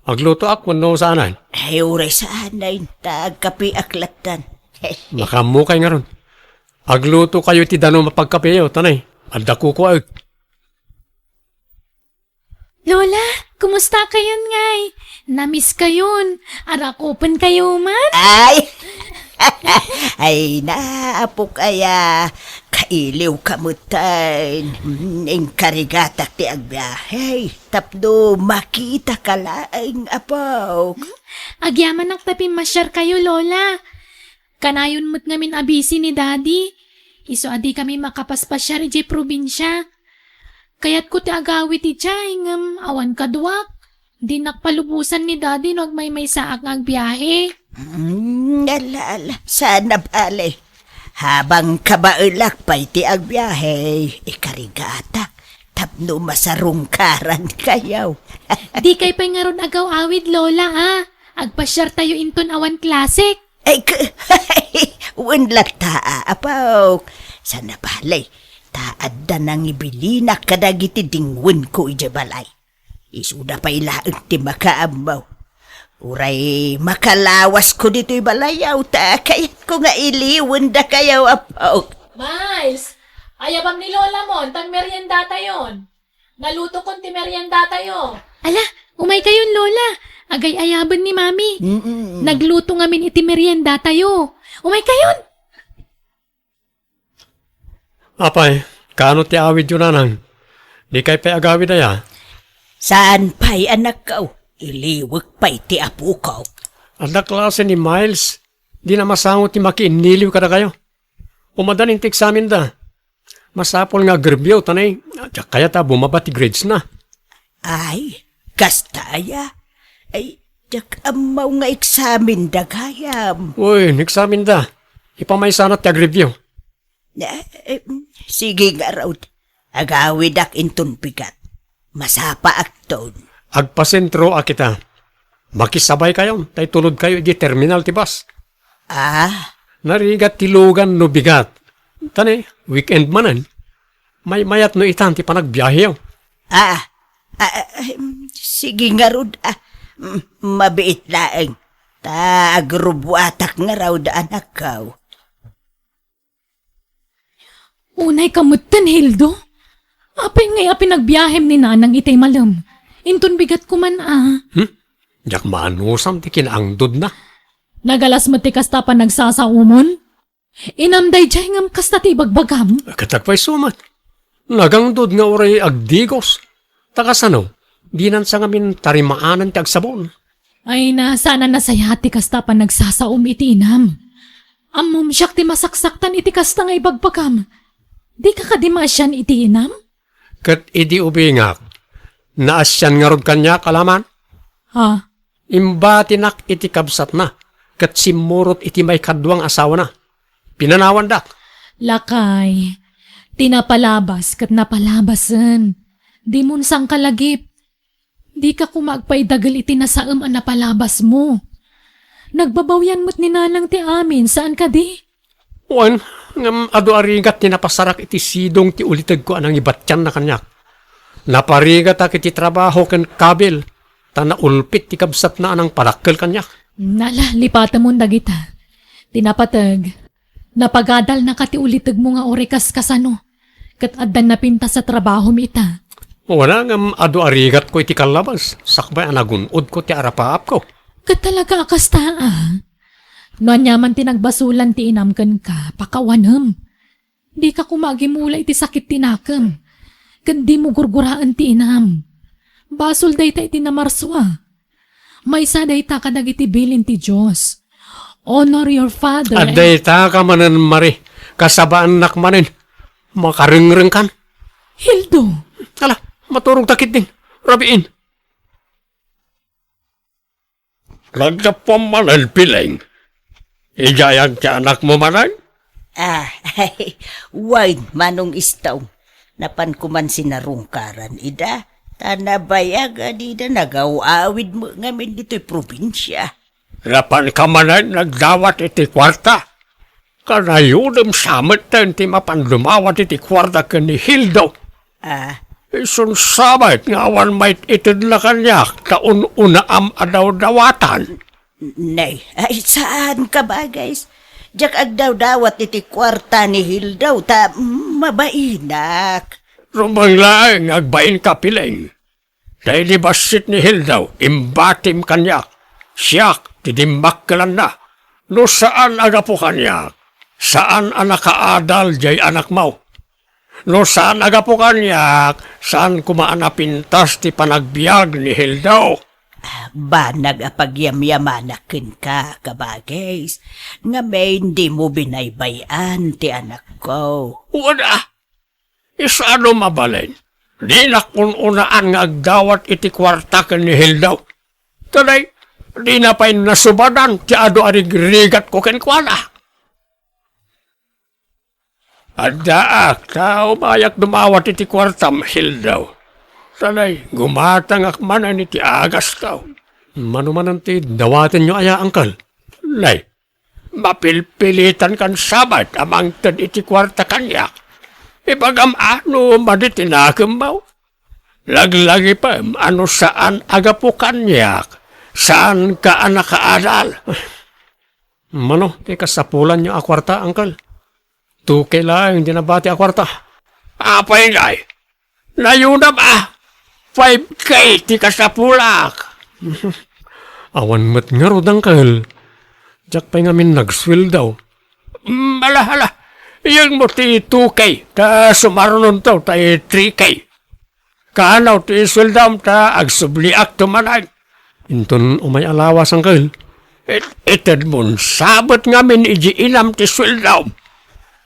Agluto ako no saanan. Ay, uray saanay, tagkapi aklatan. Makamukay nga ron. Agluto kayo ti dano mapagkapeyo, tanay. Adako ko ay. Lola, kumusta kayon ngay? Namiss kayon. Arakopan kayo man? Ay! Ay, naapok kaya kailiw kamutan. Ingkarigatak ti agbiyahe. Tapdo makita ka laing apaw. Agyaman ang tapi masyar kayo, Lola. Kanayon mo't ngamin abisi ni Daddy. Iso adi kami makapaspasyar di probinsya. Kaya't ko ti agawit ti Chay, awan kaduak. Di nakpalubusan ni Daddy no may saak ng agbiyahe. Ala, sana bale. Habang kabailak pa iti agbiyahe, ikarigatak. Tapno masarungkaran kayaw. Di kay pa'y nga ron agaw awid, Lola, ha? Agpasyar tayo inton awan klasik. Ay, unlat taa, apaw. Sana balay, taad da nang ibilinak kadagiti dingwin ko ijabalay. Isuda pa ilaang ti makaamaw. Uray, makalawas ko dito'y balayaw ta, kaya't ko nga iliwan da kayaw apaw. Miles, ayabang ni Lola mo, tang merienda tayon. Naluto kon ti merienda tayo. Ala, umay kayon Lola. Agay ayaban ni Mami. Nagluto ngamin iti merienda tayo. Umay kayon. Apay, kano ti awid yun nanang? Di kay pa'y agawid aya. Saan pa'y anak kaw? Iliwag pa'y ti apo kaw. Anda klase ni Miles, di na masangot ti makiiniliw ka na kayo. Umadaling ti examen da. Masapol nga grebyo, tanay. Kaya ta bumaba ti grades na. Ay, kastaya. Ay, jak amaw nga eksamin da kayam. Uy, examen da. Ipamay sana ti agrevyo. Sige nga raw. Agawid ak intun bigat. Masapa ak ton. Agpasentro a kita. Makisabay kayo, tay tulod kayo di terminal ti bus. Ah, Narigat ti lugan no bigat. Tani, weekend manan. May mayat no itan ti panagbiyahe yaw. Sige nga rod. Mabiit laeng. Agrubuatak nga raw da anak kaw. Unay kamutan, Hildo. Apay ngay pinagbiyahem ni nanang itay malam. Intun bigat ko man Jak manusam ti kinaangdod na. Nagalas mati kasta pa nagsasaumon. Inamday jay ngam kasta ti bagbagam. Katagpay sumat. Nagangdod nga oray agdigos. Takasano, di nan sa ngamin tarimaanan ti agsabon. Ay na, sana nasayati kasta pa nagsasaum iti inam. Amom siyak ti masaksaktan iti kasta ngay bagbagam. Di ka kadimasyan iti inam? Kat idi ubingak. Naasyan nga rod kanya kalaman. Ha? Imbatinak iti kabsat na. Kat simurot iti may kadwang asawa na. Pinanawan dak. Lakay, tinapalabas kat napalabasan. Di mun sang kalagip. Di ka kumagpaidagal iti nasaam ang napalabas mo. Nagbabawyan mo't ni nanang ti amin, saan ka di? Wan, ngam ado arigat ni napasarak iti sidong ti ulitag ko anang ibatyan na kanyak. Naparigat ak iti trabaho ken kabil, tanaulpit ti kabsat na anang palakkel kanyak. Nala, lipata mo dagita. Tinapatag, napagadal na kati ulitag mo nga orekas kasano. Kat addan na pinta sa trabaho mi ita. Wala ngam ado arigat ko iti kalabas, sakbay anagunod ko ti arapaap ko. Kat talaga akastaa. No anyaman tinagbasulan ti inamkan ka, pakawanam. Di ka kumagimula iti sakit tinakam. Kandi mo gurguraan ti inam. Basol day ta iti namarswa. May sa day ta kadag iti bilin ti Diyos. Honor your father. Aday ta ka manan mari, kasabaan nak manin. Makaringreng kan. Hildo. Ala, maturong takit din. Rabiin. Ragda pa manan piling. Ijayag ti anak mo manan? Wine manong istaw. Napan ko man sinarungkaran, ida. Tanabayag, adida, nagawawid mo ngamin dito'y probinsya. Lapan ka manan nagdawat iti kwarta. Kanayudem samet ten ti mapandumawat iti kwarta ka ni Hildo. Isun sabat nga awan mait itid na kanyak taon unaam adaw dawatan. Nay, ay saan ka ba guys? Diyak agdaw-dawat iti kwarta ni Hildaw ta mabainak. Rumanglaeng agbain ka piling. Dahil libasit ni Hildaw, imbatim kanyak. Siyak, tidimbakkelan na. No saan agapo kanyak? Saan anak kaadal jay anak mau? No saan agapo kanyak? Saan kumaan pintas ti panagbiag ni Hildaw? Ba nagapagyamyamanakin ka, kabagays, nga may hindi mo binaybayan ti anak ko. Wala. Isano mabalin? Di na kung unaan nga agdawat iti kwarta ka ni Hildaw. Tanay, di na pa'y nasubadan ti ado arigrigat ko kenkwana. Adaak, tao mayak dumawat iti kwartam Hildaw. Tanay, gumatang akmanan iti agas tao. Manumanan ti dawatin nyo aya, angkal. Lay, mapilpilitan kan sabat amang tad iti kwarta kanyak. Ibagam ano maditinakam mo. Laglagi pa ano saan agapo kanyak. Saan ka anak kaadal? Mano, di kasapulan niyo akwarta, Uncle. 2K lang, hindi nabati akwarta. Apa yun ay? Nayunam 5K, di kasapulak. Awan mat nga ro, Uncle. Diyak pa nga min nagswil daw. Hala. Yung mo ti 2K, ta sumarunon to, ta 3K. Kanaw ti iswil daw, ta agsubliak tumanay. Inton umay alawas, Uncle. Itad mo, sabot nga min iji inam ti iswil daw.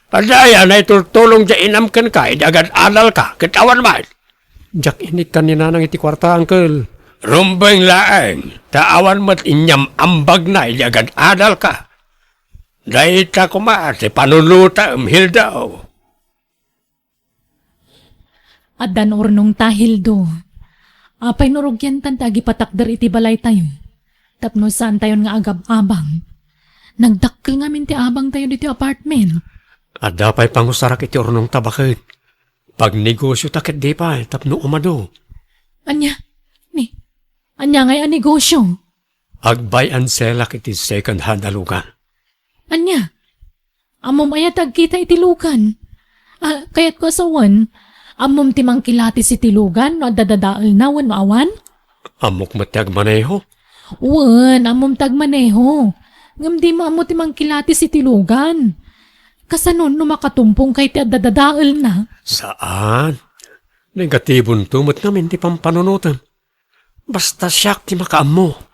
Padaya na itultulong di inam kan ka, idagad anal ka, kitawan man. Diyak init ka ni nanang iti kwarta, Uncle. Rumbeng laeng, taawan mo't inyam ambag na, idagad anal ka. Dahil ta kumaat, panuluta Hilda. At dan ornong tahildo. Apay nurugyan tan tagi patakder iti balay tayo. Tapno saan tayo nga agab-abang. Nagdakkel nga min ti abang tayo dito apartment. At dapay pangusarak iti ornong tabakit. Pag negosyo takit di pa, tapno umado. Anya ngay negosyo. Agbay and selak iti second hand alugan. Anya, amom ayat agkita itilugan. Kaya't ko asawan, amom timang kilatis itilugan, no dadadaal na wan awan? Amok matag maneho. Wan, amom tagmaneho. Ngam di mo amo timang kilatis itilugan. Kasanon no makatumpong kay ti dadadaal na. Saan? Negatibon tumot namin ti pampanunutan. Basta siyak ti makaamo.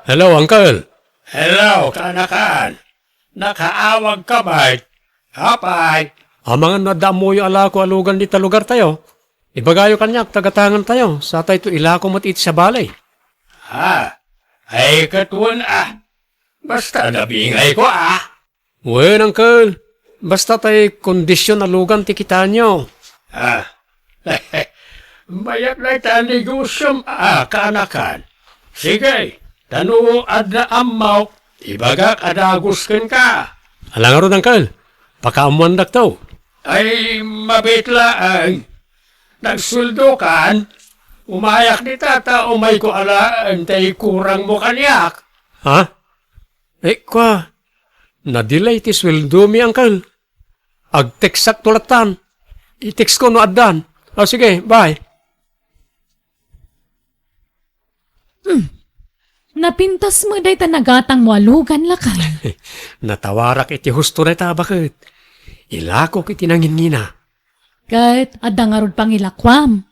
Hello, Uncle. Hello, kanakan. Nakaawag ka ba? Hapay. Amangan na damo yung alako alugan di talugar tayo. Ibagayo kanyak, tagatangan tayo. Sa tayo ito ilako mat iti sa balay. Ay katuan Basta nabingay ko Wen, Uncle. Basta tayo kondisyon alugan ti kita nyo. Mayat na tayo negosyom kanakan. Sige. Tanu adna amaw, ibagak adagusken ka. Alang aro, Uncle. Pakaamuandak to. Ay, mabitlaan. Nagsuldo kan, umayak ni tata, umay ko alaan, tay kurang mo kanyak. Ha? Kwa, na-delay ti sweldo mi, Uncle. Ag-teksak tulatan. I-text ko no adan. Sige, bye. Napintas mo day nagatang mo alugan lakay. Natawarak iti husto na ta, bakit? Ilako kiti nangingina. Kahit adangarod pang ilakwam.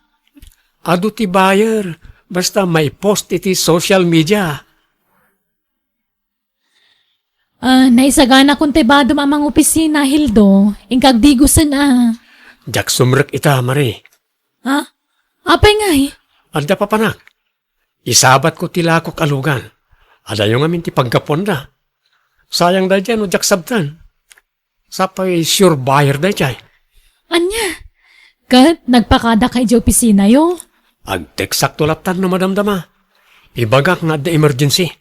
Ado ti buyer, basta may post iti social media. Naisagana kong tebado mamang opisina, Hildo. Ingkagdigusan Jak sumrek ita, Mari. Ha? Apay ngay? Anda pa panak. Isabat ko tilakok alugan. Ada yung amin ti pagkapon na. Sayang da dyan o jak sabtan. Sapay sure buyer da dyan. Anya? Kat nagpakada kay di opisina yo? Ag-teksak tulatan na madamdama. Ibagak nga da emergency.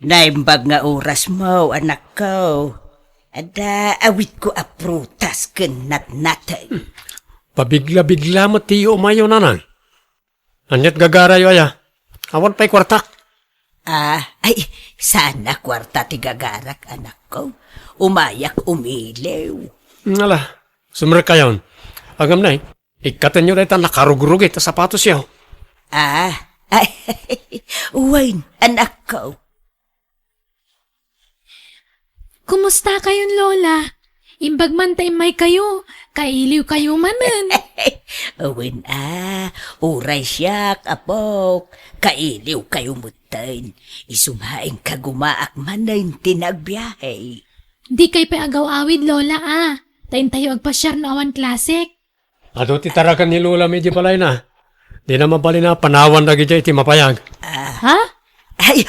Naimbag nga oras mo, anak ko. Ada awit ko aprutas kenat natay. Pabigla-bigla mo tiyo umayo nanan. Anyat gagara yo aya. Awan pa'y kwartak. Ay, sana kwarta ti gagarak, anak ko. Umayak umilew. Ngala, sumrek kayon. Agam na ikatan nyo na ita nakarugurug ita sapatos yaw. Ay, uwain, anak ko. Kumusta kayon, Lola? Imbag man may kayo. Kailiw kayo manan. Uwin uray siyak, apok. Kailiw kayo mutain. Isumhaing kagumaak manayin tinagbiyahe. Di kay paagaw-awid, Lola Tayin tayo agpasyar no awan klasik. Ado ti tarakan ni Lola medyo palay na. Di na mabali na panawan lagi dyan iti mapayag. Ha? Ay,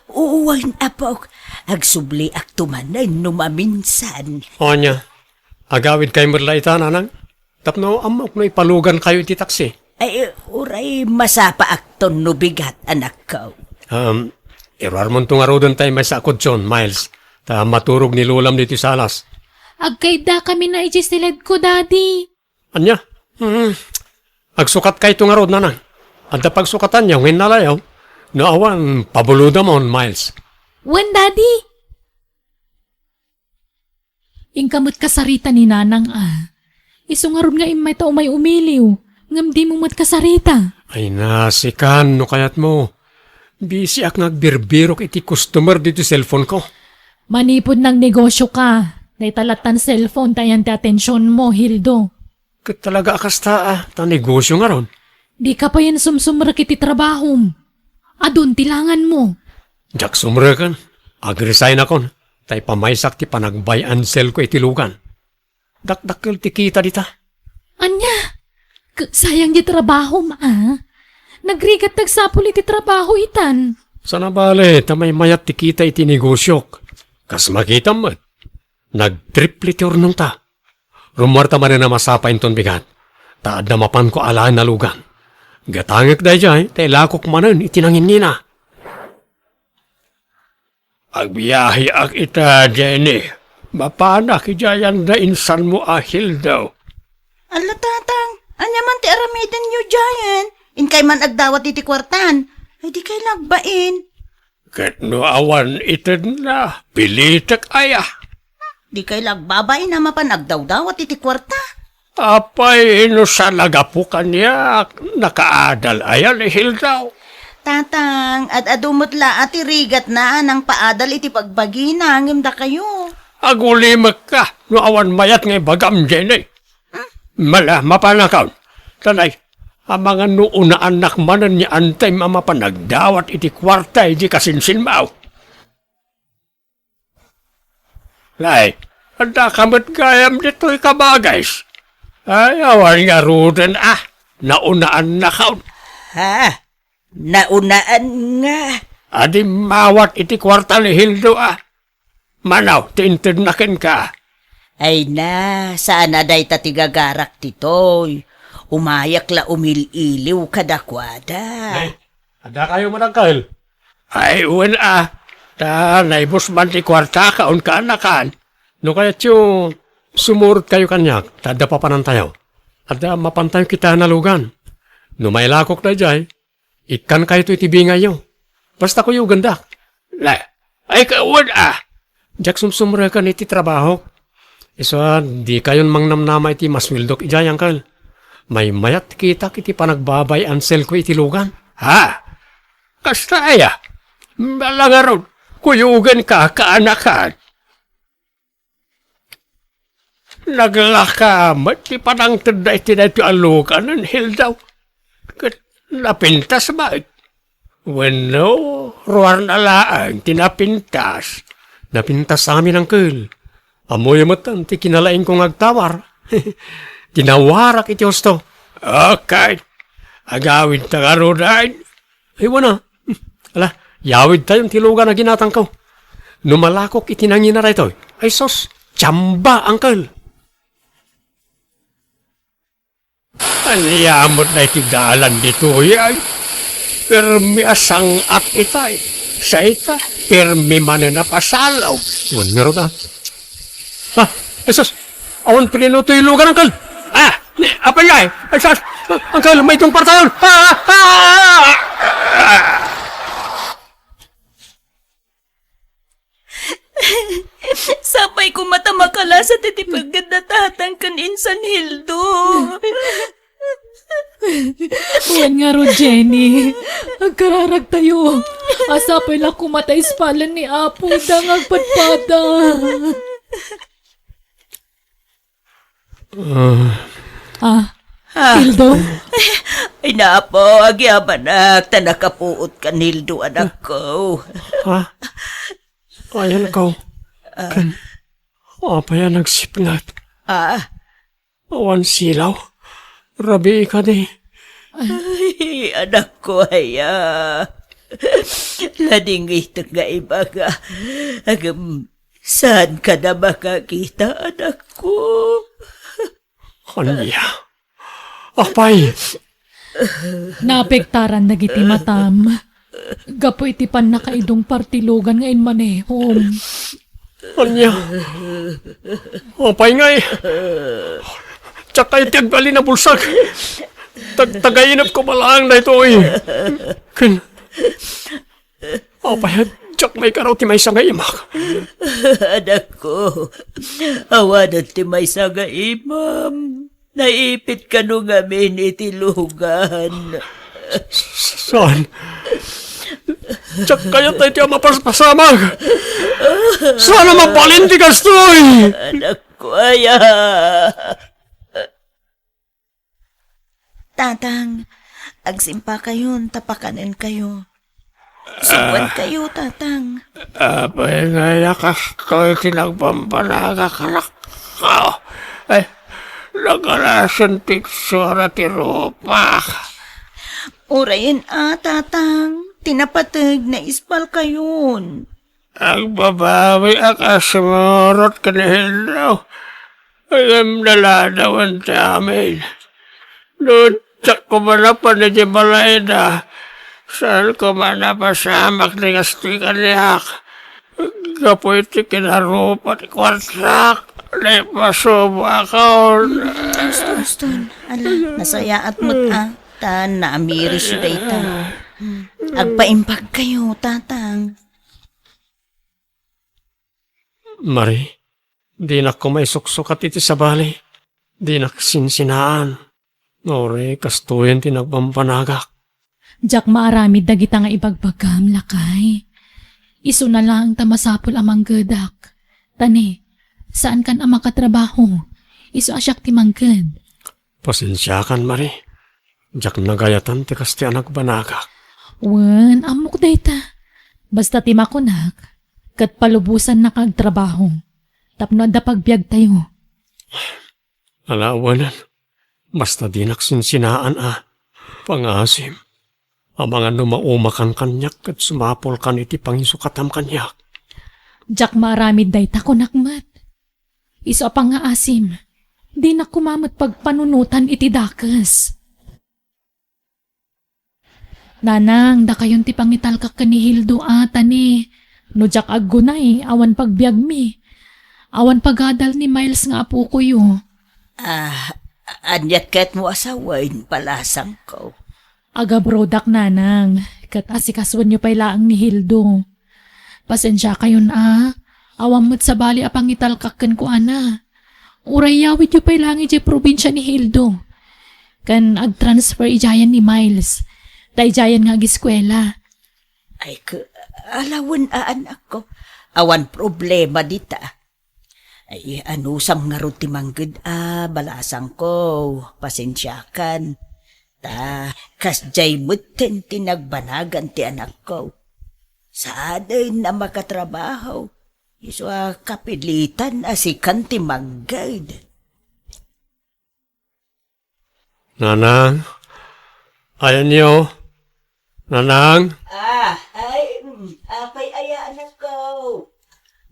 uwain, apok. Agsubli ak tumanay numaminsan. O niya, agawid kayo merlaitan, anang. Tapno amok no ipalugan kayo iti taksi. Ay, uray masapa ak ton nubigat, anak ko. Irar mo itong arudan tayo may sakod son, Miles. Ta maturog ni Lulam dito sa alas. Agkayda kami na ijisilid ko, Daddy. Anya? Agsukat kay ito nga rod, nanang. Anda pagsukatan niya, ngayon nalayaw. Naawan, pabuluda mo, Miles. When, Daddy? Ingkamot kasarita ni Nanang, Isungaron nga imay tao may umiliw. Ngam di mo kasarita. Ay nasikan, no kayat mo. Busy ak nagbirbirok iti customer dito cellphone ko. Manipod ng negosyo ka. Day talatan cellphone tayan ti atensyon mo, Hildo. Kat talaga akasta, ta negosyo nga ron. Di ka pa yan sumsumrak iti trabahom. Adun tilangan mo. Jak sumrakan, ag-resign akon. Tay pamaysak ti panagbay and sell ko iti lugan. Dakdakil ti kita dita. Anya? Sayang di trabahom, Nagrigat nagsapul iti trabaho itan. Sana bale, tamay mayat ti kita iti negosyok. Kas makita mo, nag-triple turnong ta. Rumarta man na masapain ton bigat. Taad na mapan ko alaan na lugan. Gatangik da jay, tay lakok manan itinangin nina. Agbiyahe ak ita, Jenny. Mapanak ijayan da insan mo ahil daw. Ala, tatang, anya man ti aramiden nyo dyan. Inkay man agdawat iti kwartan. Ay di kay lagbain. Kat no awan itin na, pilitak aya. Di kay lagbabain na mapanagdawdawat iti kwarta. Apay no sa lagapu kanya, nakaadal ayan ihil daw. Tatang, at adumutla ati rigat na ng paadal iti pagbagina, ngimda kayo. Agulimak ka, no awan mayat ngay bagam Jenny. Mala, mapanakaw. Tanay, ang mga noon na anak manan niya antay mamapanagdawat iti kwarta iti kasinsinmaw. Lay, anda kamat gayam dito'y kabagays. Ay, awan nga ruden naunaan na kaon. Ha? Naunaan nga. Adi mawat iti kwarta ni Hildo Manaw, tiintinakin ka. Ay na, saan na day tatigagarak titoy. Umayak la umililiw kadakwada. Ay, ada kayo manangkal. Ay, uwan ta naibos man ti kwarta kaon ka anakan. No kaya tiyo, sumurot kayo kanyak, tada pa panantayaw. Ada mapantayo kita nalugan. No may lakok na jay, ikan kayo to itibingay yo. Basta ko yung ganda. Ay, kawan jak sumsumra ka iti trabaho. Iso, di kayon mangnamnama iti maswildok ijay angkal. May mayat kita iti panagbabay ansel ko iti lugan. Ha? Kasta aya? Malangaron, kuyugan ka kaanakan. Naglakamat ti panang tada iti na iti alukan ng Hildaw. Napintas ba? Bueno, ruar na laang tinapintas. Napintas sa amin ang kul. Amoy matan ti kinalain kong agtawar. Tinawarak iti hosto. Okay. Agawid ta karodain. Ay wana. Ala, yawid tayong tilugan na ginatang ko. Numalakok itinangin na rito. Ay sos, tsamba angkal. Aniyamot na itigalan dito yan. Permi asang at itay. Sa ita, permi man na pasalaw. Huwag meron na. Esos, awan pinuto yung lugar, angkal. Apa yan? Esos, angkal, may itong partayon. Sabay ko matamakala sa titipagad na tatang kan insan Hildo. Huwag nga ro, Jenny. Agkararag tayo. Asapay lang kumatay spalan ni Apo dang agpadpada. Hildo? Ay napo, agyabanak, tanakapuot ka Hildo, anak ko. Ayan ikaw. Apa yan nagsipngat? Awan silaw. Rabi ka di. Ay, anak ko, haya. Lading ito nga iba ka. Saan ka na makakita, anak ko? Kanya. Apay. Napektaran na giti matam. Gapo iti pan nakaidong partilogan ngayon manehom. Anya. Apay nga eh. Tsaka itiag bali na bulsag. Tagainap ko malang na ito eh. Apay, tsak may karaw ti may sangay imak. Anak ko, awan at timay sa imam. Naipit ka nung amin itilugan. Saan? Tsak kaya tayo tiya mapaspasamag. Sana mapalinti kastoy. Anak ko, aya. Tatang, agsimpa kayo, tapakanin kayo. Suwat kayo, tatang. Apay nga yakas ko tinagpampanaga kanak ko. Ay, nagalasan tiksura ti rupa. Urayin tatang. Tinapatag na ispal kayon. Ang babawi akasimurot ka na hilaw. Ayam naladawan sa amin. Doon tsak ko manapan na di balay na. Saan ko manapasamak ni gastoy kaniyak. Kapoy ti kinarupa ti kwarsak. Di pasuba ka. Gusto. Ala, nasaya at mo't ta naamiris siya dayta. Agpaimpag kayo, tatang. Mari, di na ko may suksukat iti sa bali. Di na sinsinaan. Ore, kastuyan tinagpampanagak. Jak maaramid dagita nga ibagbagam lakay. Isu na lang tamasapol amang gadak. Tani, saan kan ang makatrabaho? Isu asyak ti manggad. Pasensya kan, Mari. Jak nagayatan ti kasti anak banagak. Wen, amok dayta. Basta ti makunak, kat palubusan na kagtrabaho. Tapno da pagbiag tayo. Alawanan, basta di naksinsinaan pangasim. Ang mga numaumakan kanyak at sumapol kan iti pangisukatam kanyak. Jak maramid dayta ko nakmat. Iso pang nga asim, di na kumamat pagpanunutan iti dakas. Nanang, da kayon ti pangitalkak ka ni Hildo ni. No jak aggunay, awan pagbiag mi. Awan pagadal ni Miles nga apo ko yo. Anyat ket mo asawain palasang ko. Aga brodak nanang, kat asikaswan nyo pa'y laang ni Hildo. Pasensya kayon awam mo't sa bali apang italkakken ko Uray yawid nyo pa'y langi di probinsya ni Hildo. Kan ag-transfer ijayan ni Miles. Dayjayan nga giskwela. Ay, alawan anak ko. Awan problema dita. Ay, anusam nga ro ti mangged balasang ko. Pasensyakan. Kasjay mutten tinagbanagan ti anak ko. Saaday na makatrabaho. Iso kapilitan asikan ti mangged. Nanang, ayan niyo. Nanang? Apay aya anak ko.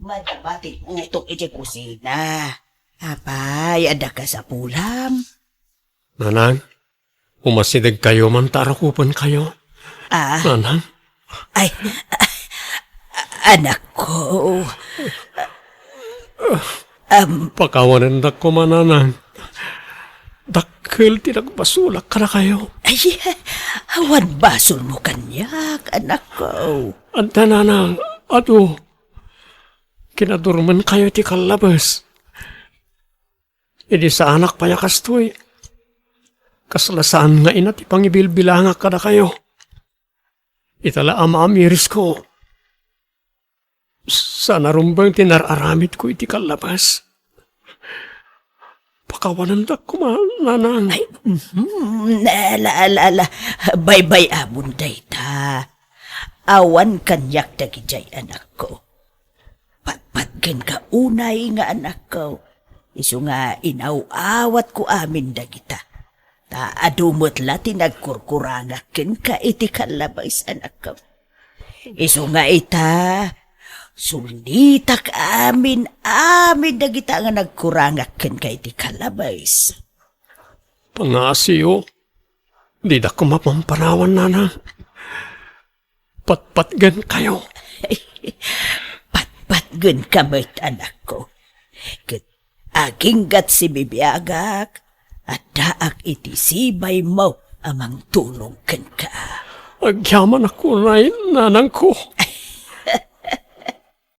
Madapatin utok iti kusina. Apay, ada ka sa pulam. Nanang, umasidag kayo man tarakupan kayo. Nanang? Ay, anak ko. Pakawanan na ko mananang. Dakil tinagbasulak ka na kayo. Ay, awan basol mo kanyak, anak ko. Anta nanang, ato, kinadurman kayo ti kalabas. Idi sa anak payakastoy. Kaslasaan nga ina ti pangibilbilanga ka na kayo. Itala amiris ko. Sana rumbang tinararamit ko iti kalabas. Pakawanan da ko mananang. Ay, naalala, bye-bye abon dayta. Awan kanyak dagijay anak ko. Patpatgen ka unay nga anak ko. Isu nga inaw-awat ko amin dagita. Adumot la tinagkurkurangakin ka iti kalabais anak ko. Isu nga ita, sulitak amin dagita nga nagkurangakin ka iti kalabais. Pangasiyo, di da ko mapamparawan nanang. Patpatgan kayo. Patpatgan Daggan kamot anak ko. Ket aginggat si bibiyagak at daak iti sibay mo amang tulong ken ka. Agyaman ako na nanang ko.